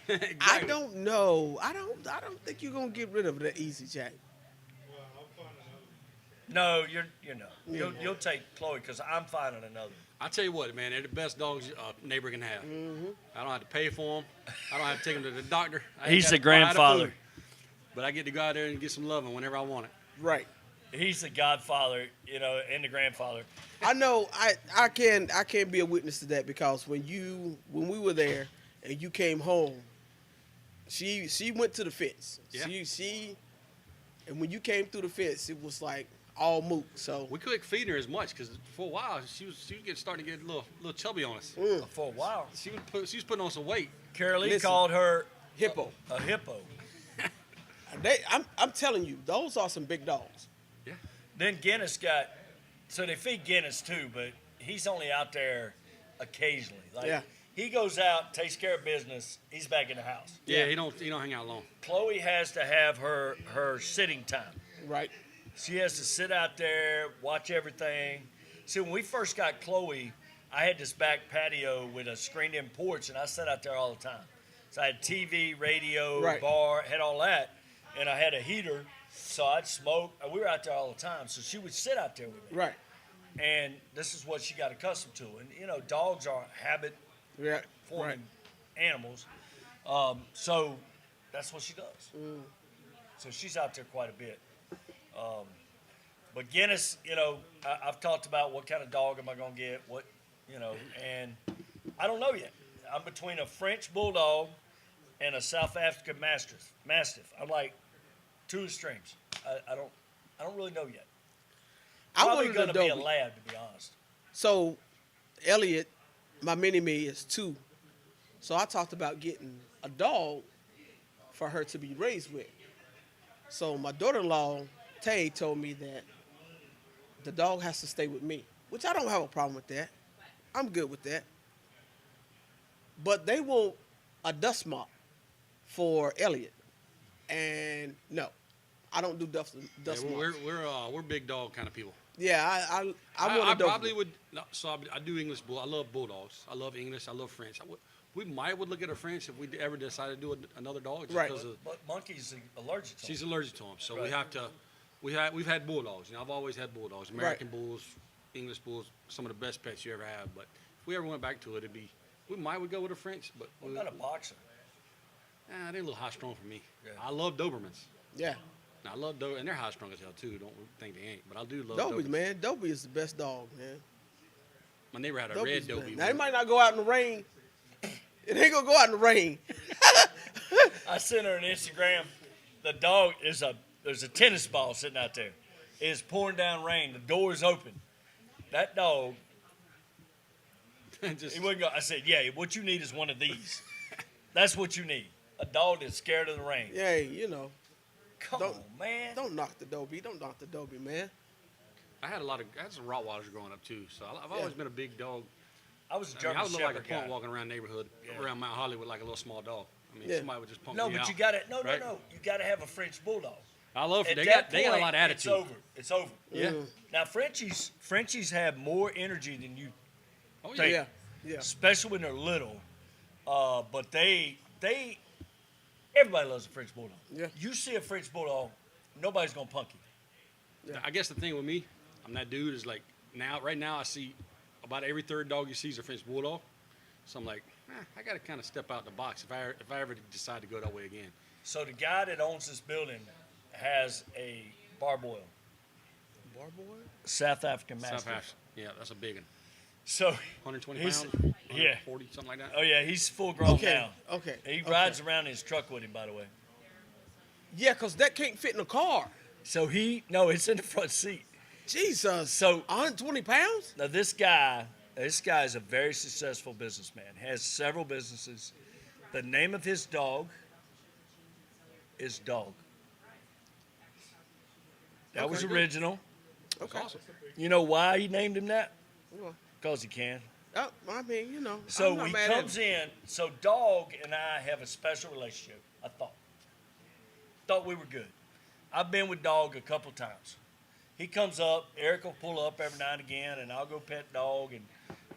Exactly. I don't know. I don't think you're gonna get rid of it that easy, Jack. No, you'll take Chloe because I'm finding another. I tell you what, man, they're the best dogs a neighbor can have. Mm-hmm. I don't have to pay for them. I don't have to take them to the doctor. I ain't He's gotta the buy the grandfather. food. But I get to go out there and get some loving whenever I want it. Right. He's the godfather, and the grandfather. I know. I can be a witness to that because when we were there and you came home, she went to the fence. Yeah. She and when you came through the fence, it was like all moot. So We couldn't feed her as much because for a while she was starting to get a little chubby on us. For a while, She was putting on some weight. Carolee Listen. called her hippo. a hippo. I'm telling you, those are some big dogs. Yeah. Then Guinness so they feed Guinness too, but he's only out there occasionally. Like Yeah. he goes out, takes care of business. He's back in the house. Yeah, he don't hang out long. Chloe has to have her sitting time. Right. She has to sit out there, watch everything. See, when we first got Chloe, I had this back patio with a screened-in porch, and I sat out there all the time. So I had TV, radio, Right. bar, had all that, and I had a heater, so I'd smoke. We were out there all the time, so she would sit out there with me. Right. And this is what she got accustomed to. And, dogs are habit-forming Yeah. Right. animals, so that's what she does. So she's out there quite a bit. But Guinness, I've talked about what kind of dog am I going to get, and I don't know yet. I'm between a French Bulldog and a South African Mastiff. I'm like two extremes. I don't really know yet. I Probably wanted going a to be a Dobie. lab, to be honest. So, Elliot, my mini-me is 2. So I talked about getting a dog for her to be raised with. So my daughter-in-law, Tay, told me that the dog has to stay with me, which I don't have a problem with that. I'm good with that. But they want a dust mop for Elliot. And no, I don't do dust Yeah, mops. we're big dog kind of people. Yeah, I want I a dog. probably would. No, so I do English bull. I love bulldogs. I love English. I love French. We would look at a French if we ever decided to do another dog. Just Right. because of, But Monkey's allergic to she's them. allergic to them, so we Right. have to we've had bulldogs. You know, I've always had bulldogs. American bulls, English bulls, some of the best pets you ever have. But if we ever went back to it, we would go with a French. But What about a boxer? they're a little high strung for me. Yeah. I love Dobermans. Yeah. Now, I love Dobermans, and they're high strung as hell too. Don't think they ain't, but I do love Dobie, Dobermans. man. Dobie is the best dog, man. My neighbor had a Dobie's red the Dobie. best. Now, it might not go out in the rain. It ain't going to go out in the rain. I sent her an Instagram. The dog there's a tennis ball sitting out there. It's pouring down rain. The door is open. That dog, Just, he wouldn't go. I said, yeah, what you need is one of these. That's what you need. A dog that's scared of the rain. Yeah, you know. Come Don't- on, man. Don't knock the Dobie. Don't knock the Dobie, man. I had some Rottweilers growing up too, so I've always been a big dog. I was a I German was like a Shepherd punk guy. walking around the neighborhood, around Mount Hollywood like a little small dog. I mean, Yeah. somebody would just pump No, me but out. you got to right? You got to have a French bulldog. I love At they that got a point, lot of attitude. It's over. Yeah. Now Frenchies have more energy than you, Oh They- Yeah. Yeah. especially when they're little. But they everybody loves a French bulldog. Yeah. You see a French bulldog, nobody's gonna punk you. I guess the thing with me, I'm that dude is like right now I see about every third dog you see is a French bulldog. So I'm like, I got to kind of step out the box if I ever decide to go that way again. So the guy that owns this building has a barboil, Barboy? South African South Mastiff. Africa. Yeah, that's a big one. So 120 he's- pounds, yeah. 140, something like that. Oh yeah, he's full grown Okay. now. Okay. He okay. rides around in his truck with him, by the way. Yeah, because that can't fit in a car. So it's in the front seat. Jesus. So 120 pounds? now this guy is a very successful businessman. Has several businesses. The name of his dog is Dog. That was Okay, good. original. Okay. Awesome. You know why he named him that? Well, Because he can. oh, I mean, you know. So I'm not he mad at comes him. in. So Dog and I have a special relationship. I thought we were good. I've been with Dog a couple times. He comes up. Eric will pull up every now and again, and I'll go pet Dog, and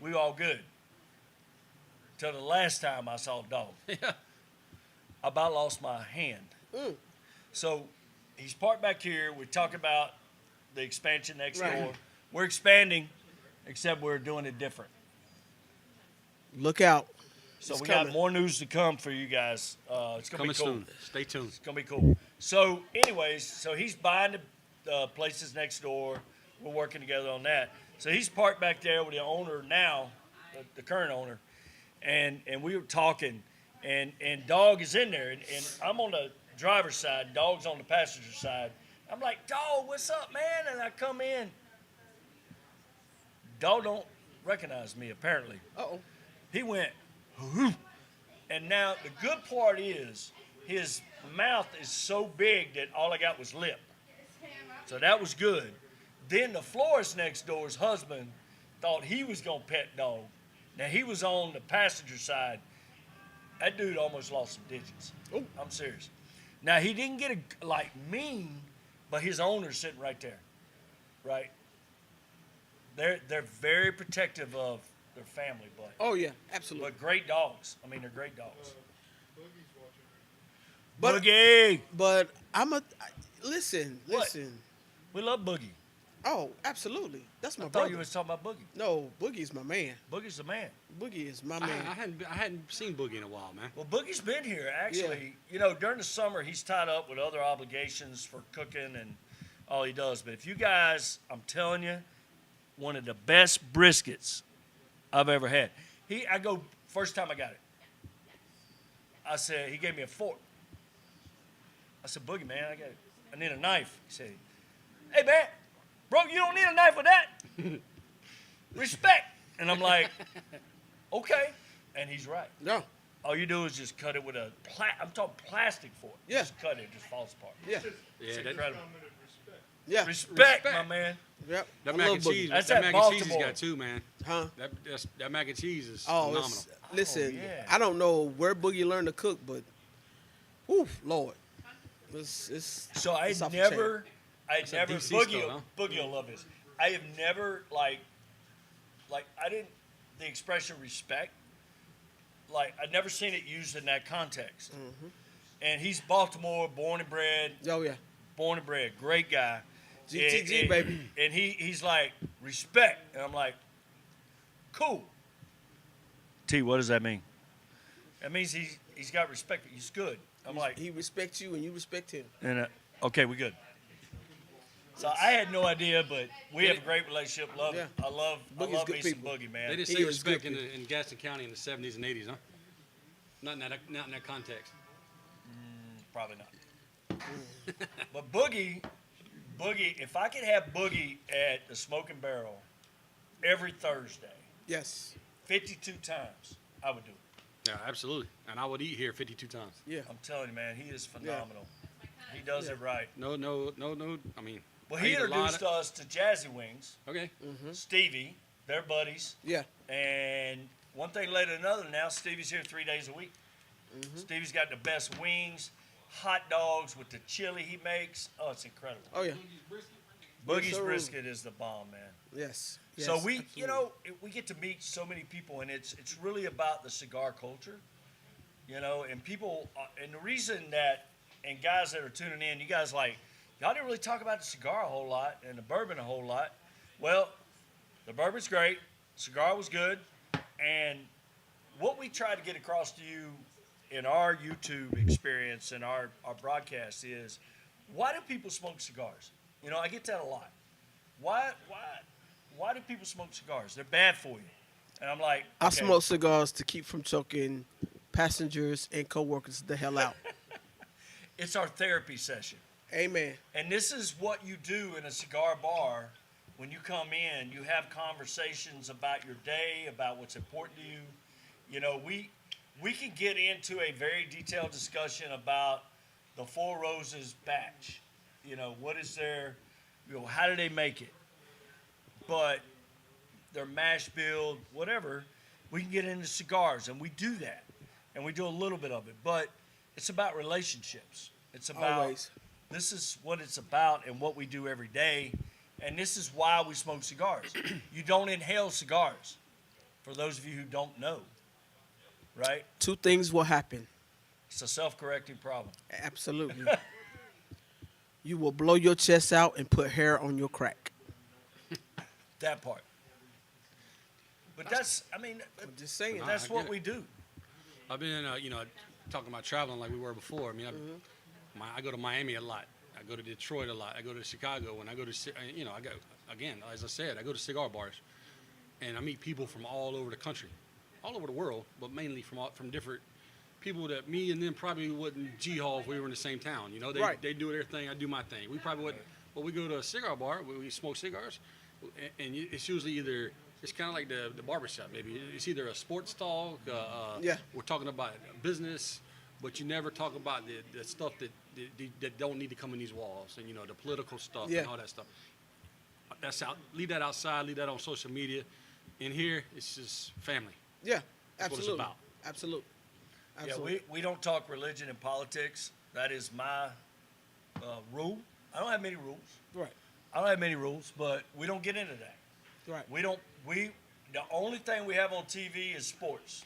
we all good. Till the last time I saw Dog, Yeah. I about lost my hand. Mm. So he's parked back here. We talk about the expansion next Right. door. We're expanding, except we're doing it different. Look out. So It's we coming. got more news to come for you guys. It's gonna Coming be cool. soon. Stay tuned. It's gonna be cool. So, anyways, he's buying the places next door. We're working together on that. So he's parked back there with the owner now, the current owner, and we were talking, and Dog is in there, and I'm on the driver's side, Dog's on the passenger side. I'm like, Dog, what's up, man? And I come in. Dog don't recognize me apparently. Uh-oh. He went, "Whoo." And now the good part is his mouth is so big that all I got was lip. So that was good. Then the florist next door's husband thought he was going to pet Dog. Now he was on the passenger side. That dude almost lost some digits. Oh. I'm serious. Now he didn't get mean, but his owner's sitting right there. Right? They're very protective of their family, but Oh, yeah. Absolutely. great dogs. I mean, they're great dogs. But- Boogie, But listen. What? we love Boogie. Oh, absolutely. That's my I thought brother. you was talking about Boogie. No, Boogie's my man. Boogie's the man. Boogie is my I man. hadn't seen Boogie in a while, man. Well, Boogie's been here actually. You know, during the summer he's tied up with other obligations for cooking and all he does. But if you guys, I'm telling you, one of the best briskets I've ever had. I go first time I got it. I said he gave me a fork. I said, Boogie, man, I need a knife. He said, hey man, bro, you don't need a knife for that. Respect. And I'm like, okay. And he's right. No. All you do is just cut it with I'm talking plastic fork. Yeah. Just cut it, it just falls apart. Yeah. Yeah, It's that, incredible. Yeah. Respect, my Respect. man. Yep. that I mac love and Boogie. cheese. That's that at mac and cheese he's Baltimore. got too, man. Huh? That mac and cheese is Oh, phenomenal. listen, yeah. I don't know where Boogie learned to cook, but, oof, Lord. It's So I it's off the never, a DC Boogie, style, huh? Boogie will love this. I have never I didn't, the expression respect, I'd never seen it used in that context. Mm-hmm. And he's Baltimore, born and bred, chain. Oh, yeah. great guy. GTG, baby. And he's like, respect. And I'm like, cool. T, what does that mean? That means he's got respect. He's good. I'm like, He respects you and you respect him. and okay, we good. So I had no idea, but we have a great relationship. Yeah. I love Boogie's good me some people. Boogie, man. They didn't He say is good respect in Gaston County in the 70s and 80s, huh? Not in that context. Probably not. But Boogie, if I could have Boogie at the Smoking Barrel every Thursday, Yes. 52 times, I would do it. Yeah, absolutely. And I would eat here 52 times. Yeah. I'm telling you, man, he is phenomenal. He does it right. No. I mean, Well, I he eat a lot introduced us to Jazzy Wings, Okay. Stevie, they're buddies, Yeah. and one thing led to another. Now Stevie's here 3 days a week. Stevie's got the best wings, hot dogs with the chili he makes. Oh, it's incredible. Oh, yeah. Boogie's sir. brisket is the bomb, man. Yes. So Yes, we, absolutely. we get to meet so many people, and it's really about the cigar culture, and people, and the reason that, and guys that are tuning in, you guys y'all didn't really talk about the cigar a whole lot and the bourbon a whole lot. Well, the bourbon's great, cigar was good, and what we try to get across to you in our YouTube experience and our broadcast is, why do people smoke cigars? I get that a lot. Why do people smoke cigars? They're bad for you. And I'm like, I okay. smoke cigars to keep from choking passengers and coworkers the hell out. It's our therapy session. Amen. And this is what you do in a cigar bar. When you come in, you have conversations about your day, about what's important to you. We can get into a very detailed discussion about the Four Roses batch. What is their, how do they make it? But their mash bill, whatever, we can get into cigars, and we do that. And we do a little bit of it. But it's about relationships. It's about, Always. this is what it's about and what we do every day. And this is why we smoke cigars. You don't inhale cigars, for those of you who don't know, right? Two things will happen. It's a self-correcting problem. Absolutely. You will blow your chest out and put hair on your crack. That part. But that's, I'm just saying. Nah, that's I what get we it. do. I've been, talking about traveling like we were before. I mean, I go to Miami a lot. I go to Detroit a lot. I go to Chicago. When I go to, I go, again, as I said, I go to cigar bars. And I meet people from all over the country, all over the world, but mainly from different people that me and them probably wouldn't G-haul if we were in the same town. Right. They do their thing, I do my thing. We probably wouldn't, but we go to a cigar bar, we smoke cigars, and it's usually either, it's kind of like the barbershop, maybe. It's either a sports talk, Yeah. we're talking about business, but you never talk about the stuff that don't need to come in these walls, and the political stuff Yeah. and all that stuff. That's out. Leave that outside. Leave that on social media. In here, it's just family. Yeah. That's what it's Absolutely. about. Absolutely. Yeah, Absolutely. we don't talk religion and politics. That is my rule. I don't have many rules. Right. I don't have many rules, but we don't get into that. Right. The only thing we have on TV is sports.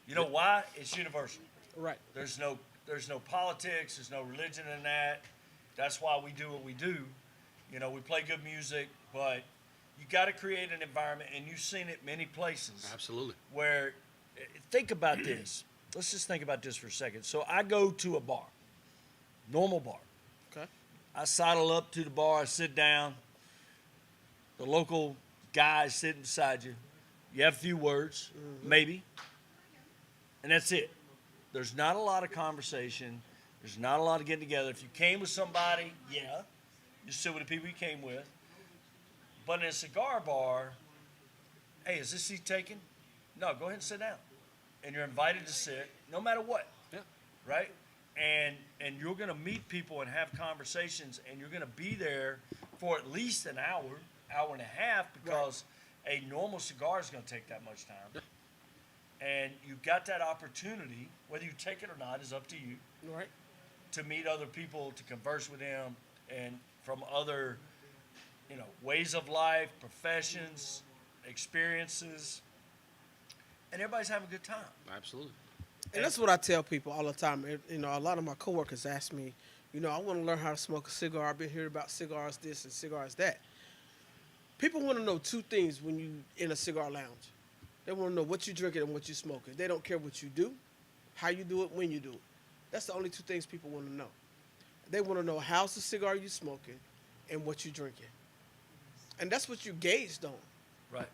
You know why? It's universal. Right. There's no politics, there's no religion in that. That's why we do what we do. We play good music, but you got to create an environment, and you've seen it many places. Absolutely. Where, think about this. Let's just think about this for a second. So I go to a bar, normal bar. Okay. I sidle up to the bar, I sit down. The local guy is sitting beside you. You have a few words, maybe, and that's it. There's not a lot of conversation. There's not a lot of getting together. If you came with somebody, yeah, you sit with the people you came with. But in a cigar bar, hey, is this seat taken? No, go ahead and sit down. And you're invited to sit, no matter what. Yeah. Right? And you're going to meet people and have conversations, and you're going to be there for at least an hour, hour and a half, because a normal cigar is going to take that much time. Yeah. And you've got that opportunity, whether you take it or not is up to you, Right. to meet other people, to converse with them, and from other, ways of life, professions, experiences, and everybody's having a good time. Absolutely. And that's what I tell people all the time. A lot of my coworkers ask me, I want to learn how to smoke a cigar. I've been hearing about cigars this and cigars that. People want to know two things when you in a cigar lounge. They want to know what you're drinking and what you're smoking. They don't care what you do, how you do it, when you do it. That's the only two things people want to know. They want to know how's the cigar you smoking and what you're drinking. And that's what you're gauged on. Right.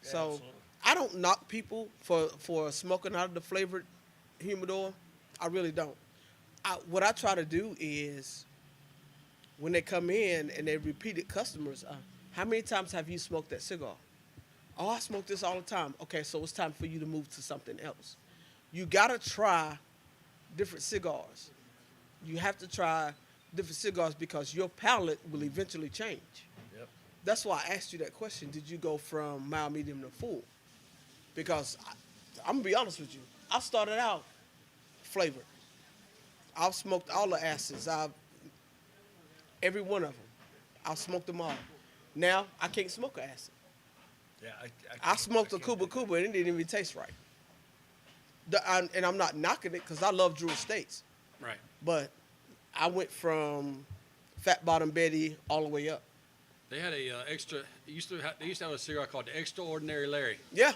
Yeah, So absolutely. I don't knock people for smoking out of the flavored humidor. I really don't. What I try to do is when they come in and they're repeated customers, how many times have you smoked that cigar? Oh, I smoke this all the time. Okay, so it's time for you to move to something else. You got to try different cigars. You have to try different cigars because your palate will eventually change. Yep. That's why I asked you that question. Did you go from mild, medium to full? Because I'm going to be honest with you. I started out flavored. I've smoked all the acids. Every one of them. I've smoked them all. Now, I can't smoke an acid. Yeah, I smoked a can't Cuba do that. Cuba and it didn't even taste right. And I'm not knocking it because I love Drew Estates. Right. But I went from Fat Bottom Betty all the way up. They had a extra. They used to have a cigar called the Extraordinary Larry. Yeah.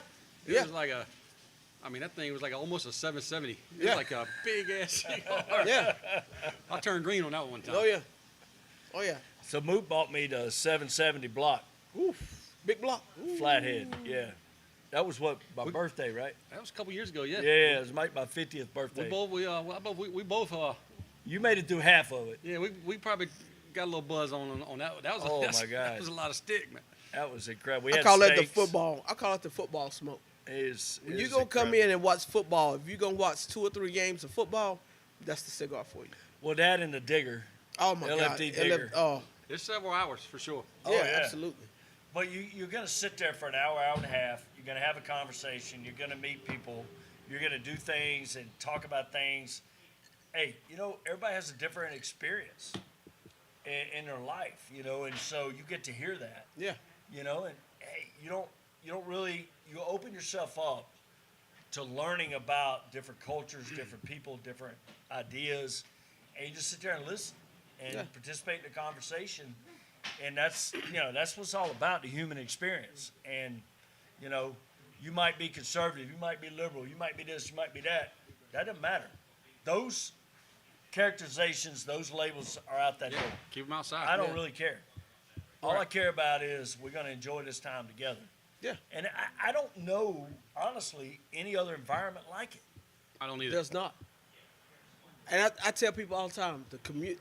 It Yeah. was like that thing was like almost a 770. It Yeah. was like a big ass cigar. Yeah. I turned green on that one time. Oh, yeah. Oh, yeah. So Moot bought me the 770 block Big block. Ooh. flathead. Yeah. That was what, my birthday, right? That was a couple years ago. Yeah. Yeah, it was my 50th birthday. We both You made it through half of it. yeah, we probably got a little buzz on that. That was Oh, that's- my gosh. That was a lot of stick, man. That was incredible. We I had call that the steaks. football. I call it the football smoke. When you're going to come in and watch football, if you're going to watch 2 or 3 games of football, that's the cigar for you. Well, that and the digger. Oh, my God. LFD digger. Oh, There's several hours for sure. Oh, yeah, yeah. absolutely. But you're going to sit there for an hour, hour and a half. You're going to have a conversation. You're going to meet people. You're going to do things and talk about things. Hey, everybody has a different experience in their life, and so you get to hear that, Yeah. and hey, you open yourself up to learning about different cultures, different people, different ideas, and you just sit there and listen and Yeah. participate in the conversation. And that's what it's all about, the human experience. And, you might be conservative, you might be liberal, you might be this, you might be that. That doesn't matter. Those characterizations, those labels are out that door. Keep them outside. I don't Yeah. really care. All I care about is we're going to enjoy this time together. Yeah. And I don't know, honestly, any other environment like it. I don't either. There's not. And I tell people all the time,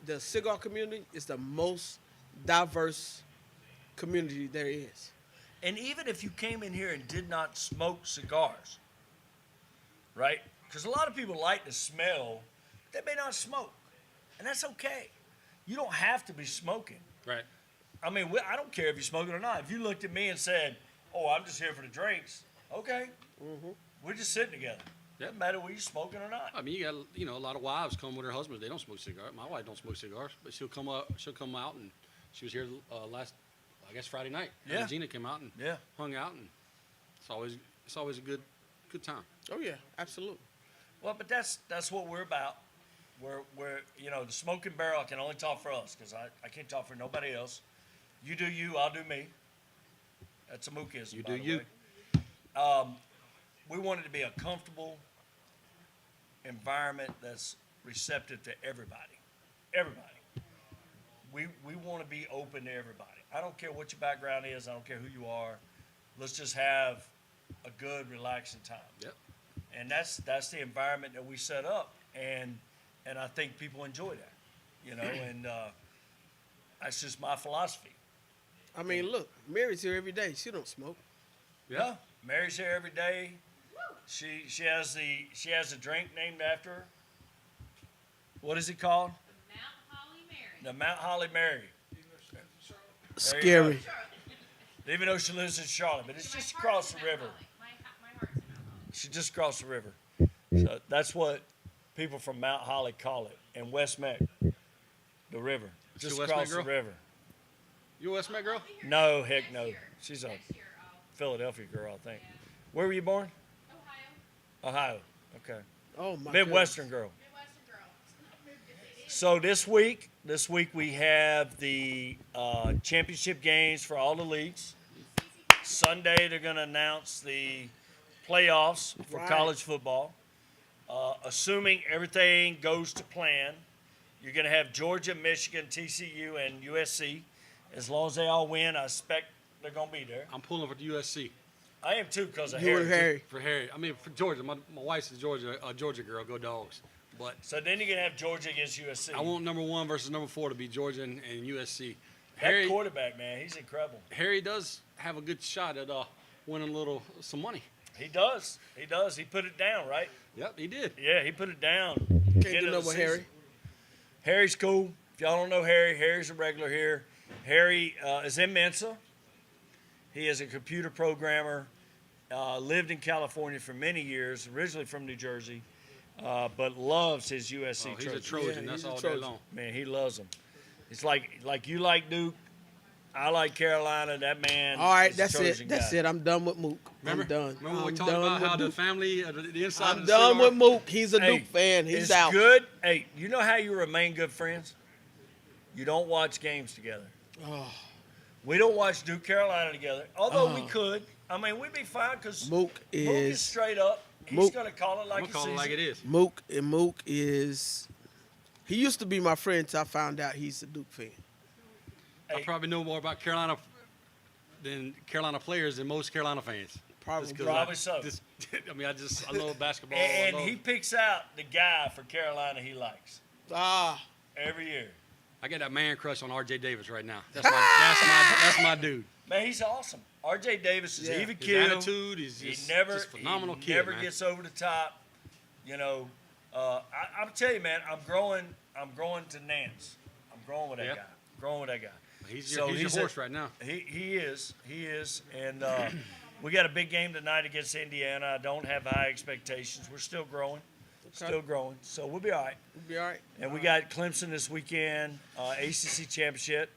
the cigar community is the most diverse community there is. And even if you came in here and did not smoke cigars, right? Because a lot of people like the smell, they may not smoke. And that's okay. You don't have to be smoking. Right. I mean, I don't care if you're smoking or not. If you looked at me and said, oh, I'm just here for the drinks, okay. We're just sitting together. Doesn't matter whether you're smoking or not. I mean, you got a lot of wives come with their husbands. They don't smoke cigars. My wife don't smoke cigars, but she'll come out and she was here Friday night. Yeah. Gina came out and Yeah. hung out, and it's always a good time. Oh, yeah, absolutely. Well, but that's what we're about. We're the smoking barrel, I can only talk for us because I can't talk for nobody else. You do you, I'll do me. That's a mookism, You by do the you. way. We want it to be a comfortable environment that's receptive to everybody. Everybody. We want to be open to everybody. I don't care what your background is. I don't care who you are. Let's just have a good, relaxing time. Yep. And that's the environment that we set up, and I think people enjoy that, and that's just my philosophy. I mean, look, Mary's here every day. She don't smoke. Yeah, Mary's here every day. She has a drink named after her. What is it called? The Mount Holly Mary. Scary. Even though she lives in Charlotte, but it's just across the river. She just crossed the river. So that's what people from Mount Holly call it. And West Meck, the river. She Just a West across Meck the girl? river. You a West Met girl? No, heck no. She's a Philadelphia girl, I think. Where were you born? Ohio. Okay. Oh, my Midwestern girl. So this week we have the championship games for all the leagues. Sunday they're going to announce the playoffs for Right. college football. Assuming everything goes to plan, you're going to have Georgia, Michigan, TCU, and USC. As long as they all win, I expect they're going to be there. I'm pulling for the USC. I am too because of You and Harry. Harry. For Harry. I mean, for Georgia. My wife's a Georgia girl. Go Dogs. But So then you're going to have Georgia against USC. I want number 1 versus number 4 to be Georgia and USC. that quarterback, man, he's incredible. Harry does have a good shot at winning some money. He does. He put it down, right? Yep, he did. Yeah, he put it down. Can't End do of no the with season. Harry. Harry's cool. If y'all don't know Harry, Harry's a regular here. Harry is in Mensa. He is a computer programmer. Lived in California for many years, originally from New Jersey, but loves his USC Oh, he's Trojans. a Trojan. Yeah, That's he's a all day Trojan. long. Man, he loves them. It's like you like Duke, I like Carolina. That man. All right, is a that's Trojan it. That's guy. it. I'm done with Mook. Remember? I'm done. Remember we I'm talked done about with how the Mook. family, the inside of I'm the done cigar- with Mook. He's a Hey, Duke fan. He's it's out. good. Hey, you know how you remain good friends? You don't watch games together. Oh, We don't watch Duke Carolina together, although we Oh. could. I mean, we'd be fine because Mook is is straight up. He's Mook- going to call it like I'm he gonna call sees it like it is. Mook is. He used to be my friend till I found out he's a Duke fan. I Hey. probably know more about Carolina than Carolina players than most Carolina fans. Probably. Just 'cause Probably so. I love basketball. And I love- he picks out the guy for Carolina he likes Ah, every year. I got that man crush on R.J. Davis right now. That's my dude. Man, he's awesome. R.J. Davis is Yeah. even His keel. attitude is He just, never, just phenomenal he kid, never man. gets over the top. You know, I'm telling you, man, I'm growing to Nance. I'm growing with that Yeah. guy. Growing with that guy. He's So your he's horse right now. He is, and we got a big game tonight against Indiana. I don't have high expectations. We're still growing, So we'll be all right. we'll be all right. And we got Clemson this weekend, ACC championship.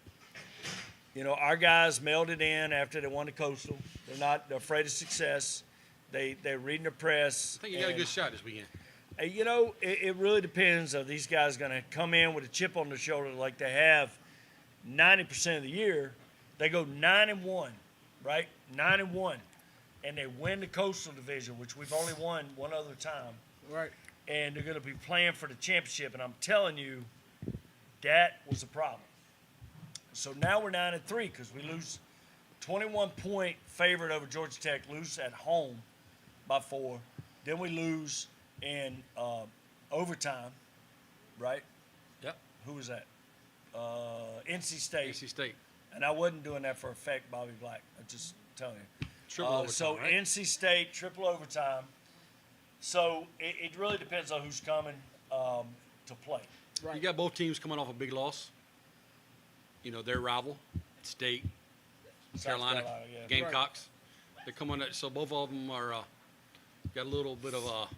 You know, our guys mailed it in after they won the Coastal. They're not afraid of success. They're reading the press. I think you got a and, good shot this weekend. You know, it really depends. Are these guys going to come in with a chip on their shoulder like they have 90% of the year? They go 9-1, right? 9-1, and they win the Coastal Division, which we've only won one other time. Right. And they're going to be playing for the championship. And I'm telling you, that was a problem. So now we're 9-3 because we lose 21-point favorite over Georgia Tech, lose at home by 4. Then we lose in overtime, right? Yep. Who was that? NC State. NC State. And I wasn't doing that for effect, Bobby Black. I'm just telling you. Triple overtime, So right? NC State, triple overtime. So it really depends on who's coming to play. Right. You got both teams coming off a big loss. You know, their rival, State, South Carolina, yeah. Gamecocks. They're coming. So both of them are got a little bit of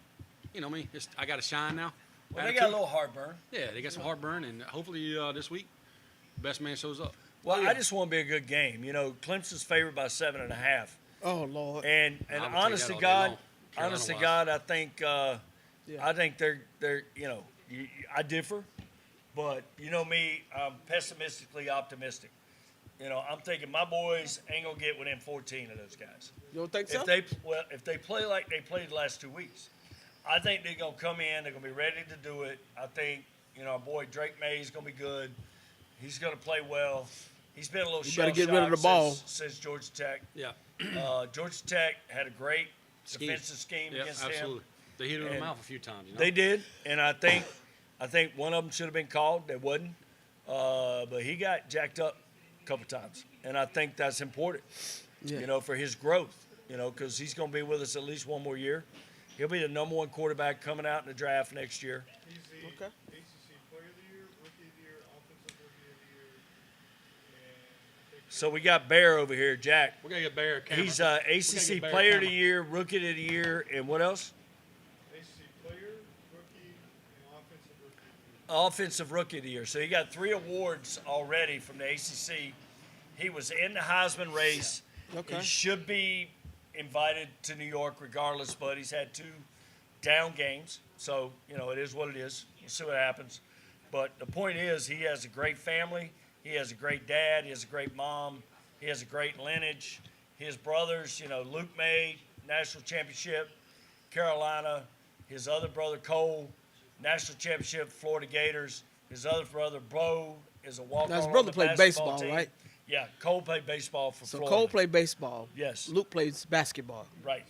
you know me. I got to shine now. Well, they attitude. got a little heartburn. Yeah, they got some heartburn, and hopefully this week, best man shows up. Well, I just want to be a good game. You know, Clemson's favored by 7.5. Oh Lord. And I would take honest that to all day God, long, honest to Carolina-wise. God, I think they're you know, I differ, but you know me, I'm pessimistically optimistic. You know, I'm thinking my boys ain't gonna get within 14 of those guys. You don't think so? If they play like they played the last 2 weeks, I think they're gonna come in. They're gonna be ready to do it. I think you know our boy Drake May is gonna be good. He's gonna play well. He's been a little You better get rid of the ball. since Georgia Tech. Yeah. Georgia Tech had a great Scheme. defensive scheme Yeah, against absolutely. them. They hit it in the And mouth a few times. You know? They did, and I think one of them should have been called. They wasn't, but he got jacked up a couple times, and I think that's important. Yeah. You know, for his growth. You know, because he's going to be with us at least one more year. He'll be the number 1 quarterback coming out in the draft next year. He's the Okay. ACC Player of the Year, Rookie of the Year, Offensive Rookie of the Year, and I think So we got Bear over here, Jack. We're gonna get Bear. Cameron. He's We gotta ACC get Bear Player of the Cameron. Year, Rookie of the Year, and what else? ACC Player, Rookie, and Offensive Rookie of the Year. Offensive Rookie of the Year. So he got 3 awards already from the ACC. He was in the Heisman race. Okay. He should be invited to New York regardless, but he's had 2 down games. So, you know, it is what it is. We'll see what happens. But the point is, he has a great family. He has a great dad. He has a great mom. He has a great lineage. His brothers, Luke made national championship, Carolina. His other brother, Cole, national championship, Florida Gators. His other brother, Bo, is a walk-on. Now, his brother on the played basketball baseball, team. right? Yeah, Cole played baseball for So Florida. Cole played baseball. Yes. Luke plays basketball. Right.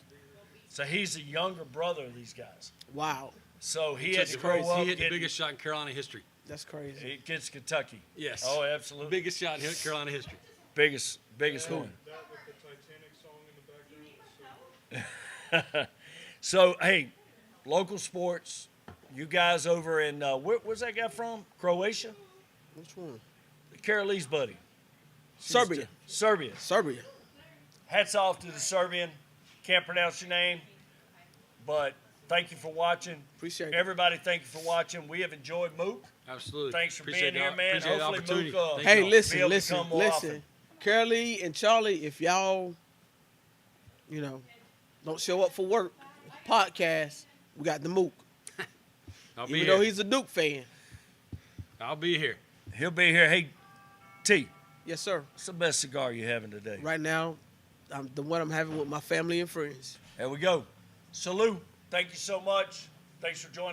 So he's the younger brother of these guys. Wow. So he had He to grow up. hit the getting- biggest shot in Carolina history. That's crazy. Against Kentucky. Yes. Oh, absolutely. Biggest shot in Carolina history. Biggest one. That with the Titanic song in the background. So So, hey, local sports. You guys over in, where's that guy from? Croatia? Which one? Carolee's buddy. Serbia. Serbia. Serbia. Hats off to the Serbian. Can't pronounce your name, but thank you for watching. Appreciate it. Everybody, thank you for watching. We have enjoyed Mook. Absolutely. Thanks for Appreciate being here, the- man. appreciate the Hopefully opportunity. Mook, Thank Hey, y'all. be listen, able to listen, come more listen. often. Carolee and Charlie, if y'all, don't show up for work, podcast, we got the Mook. I'll be Even here. though he's a Duke fan. I'll be here. He'll be here. Hey, T, Yes, sir. what's the best cigar you having today? Right now, the one I'm having with my family and friends. There we go. Salute. Thank you so much. Thanks for joining us.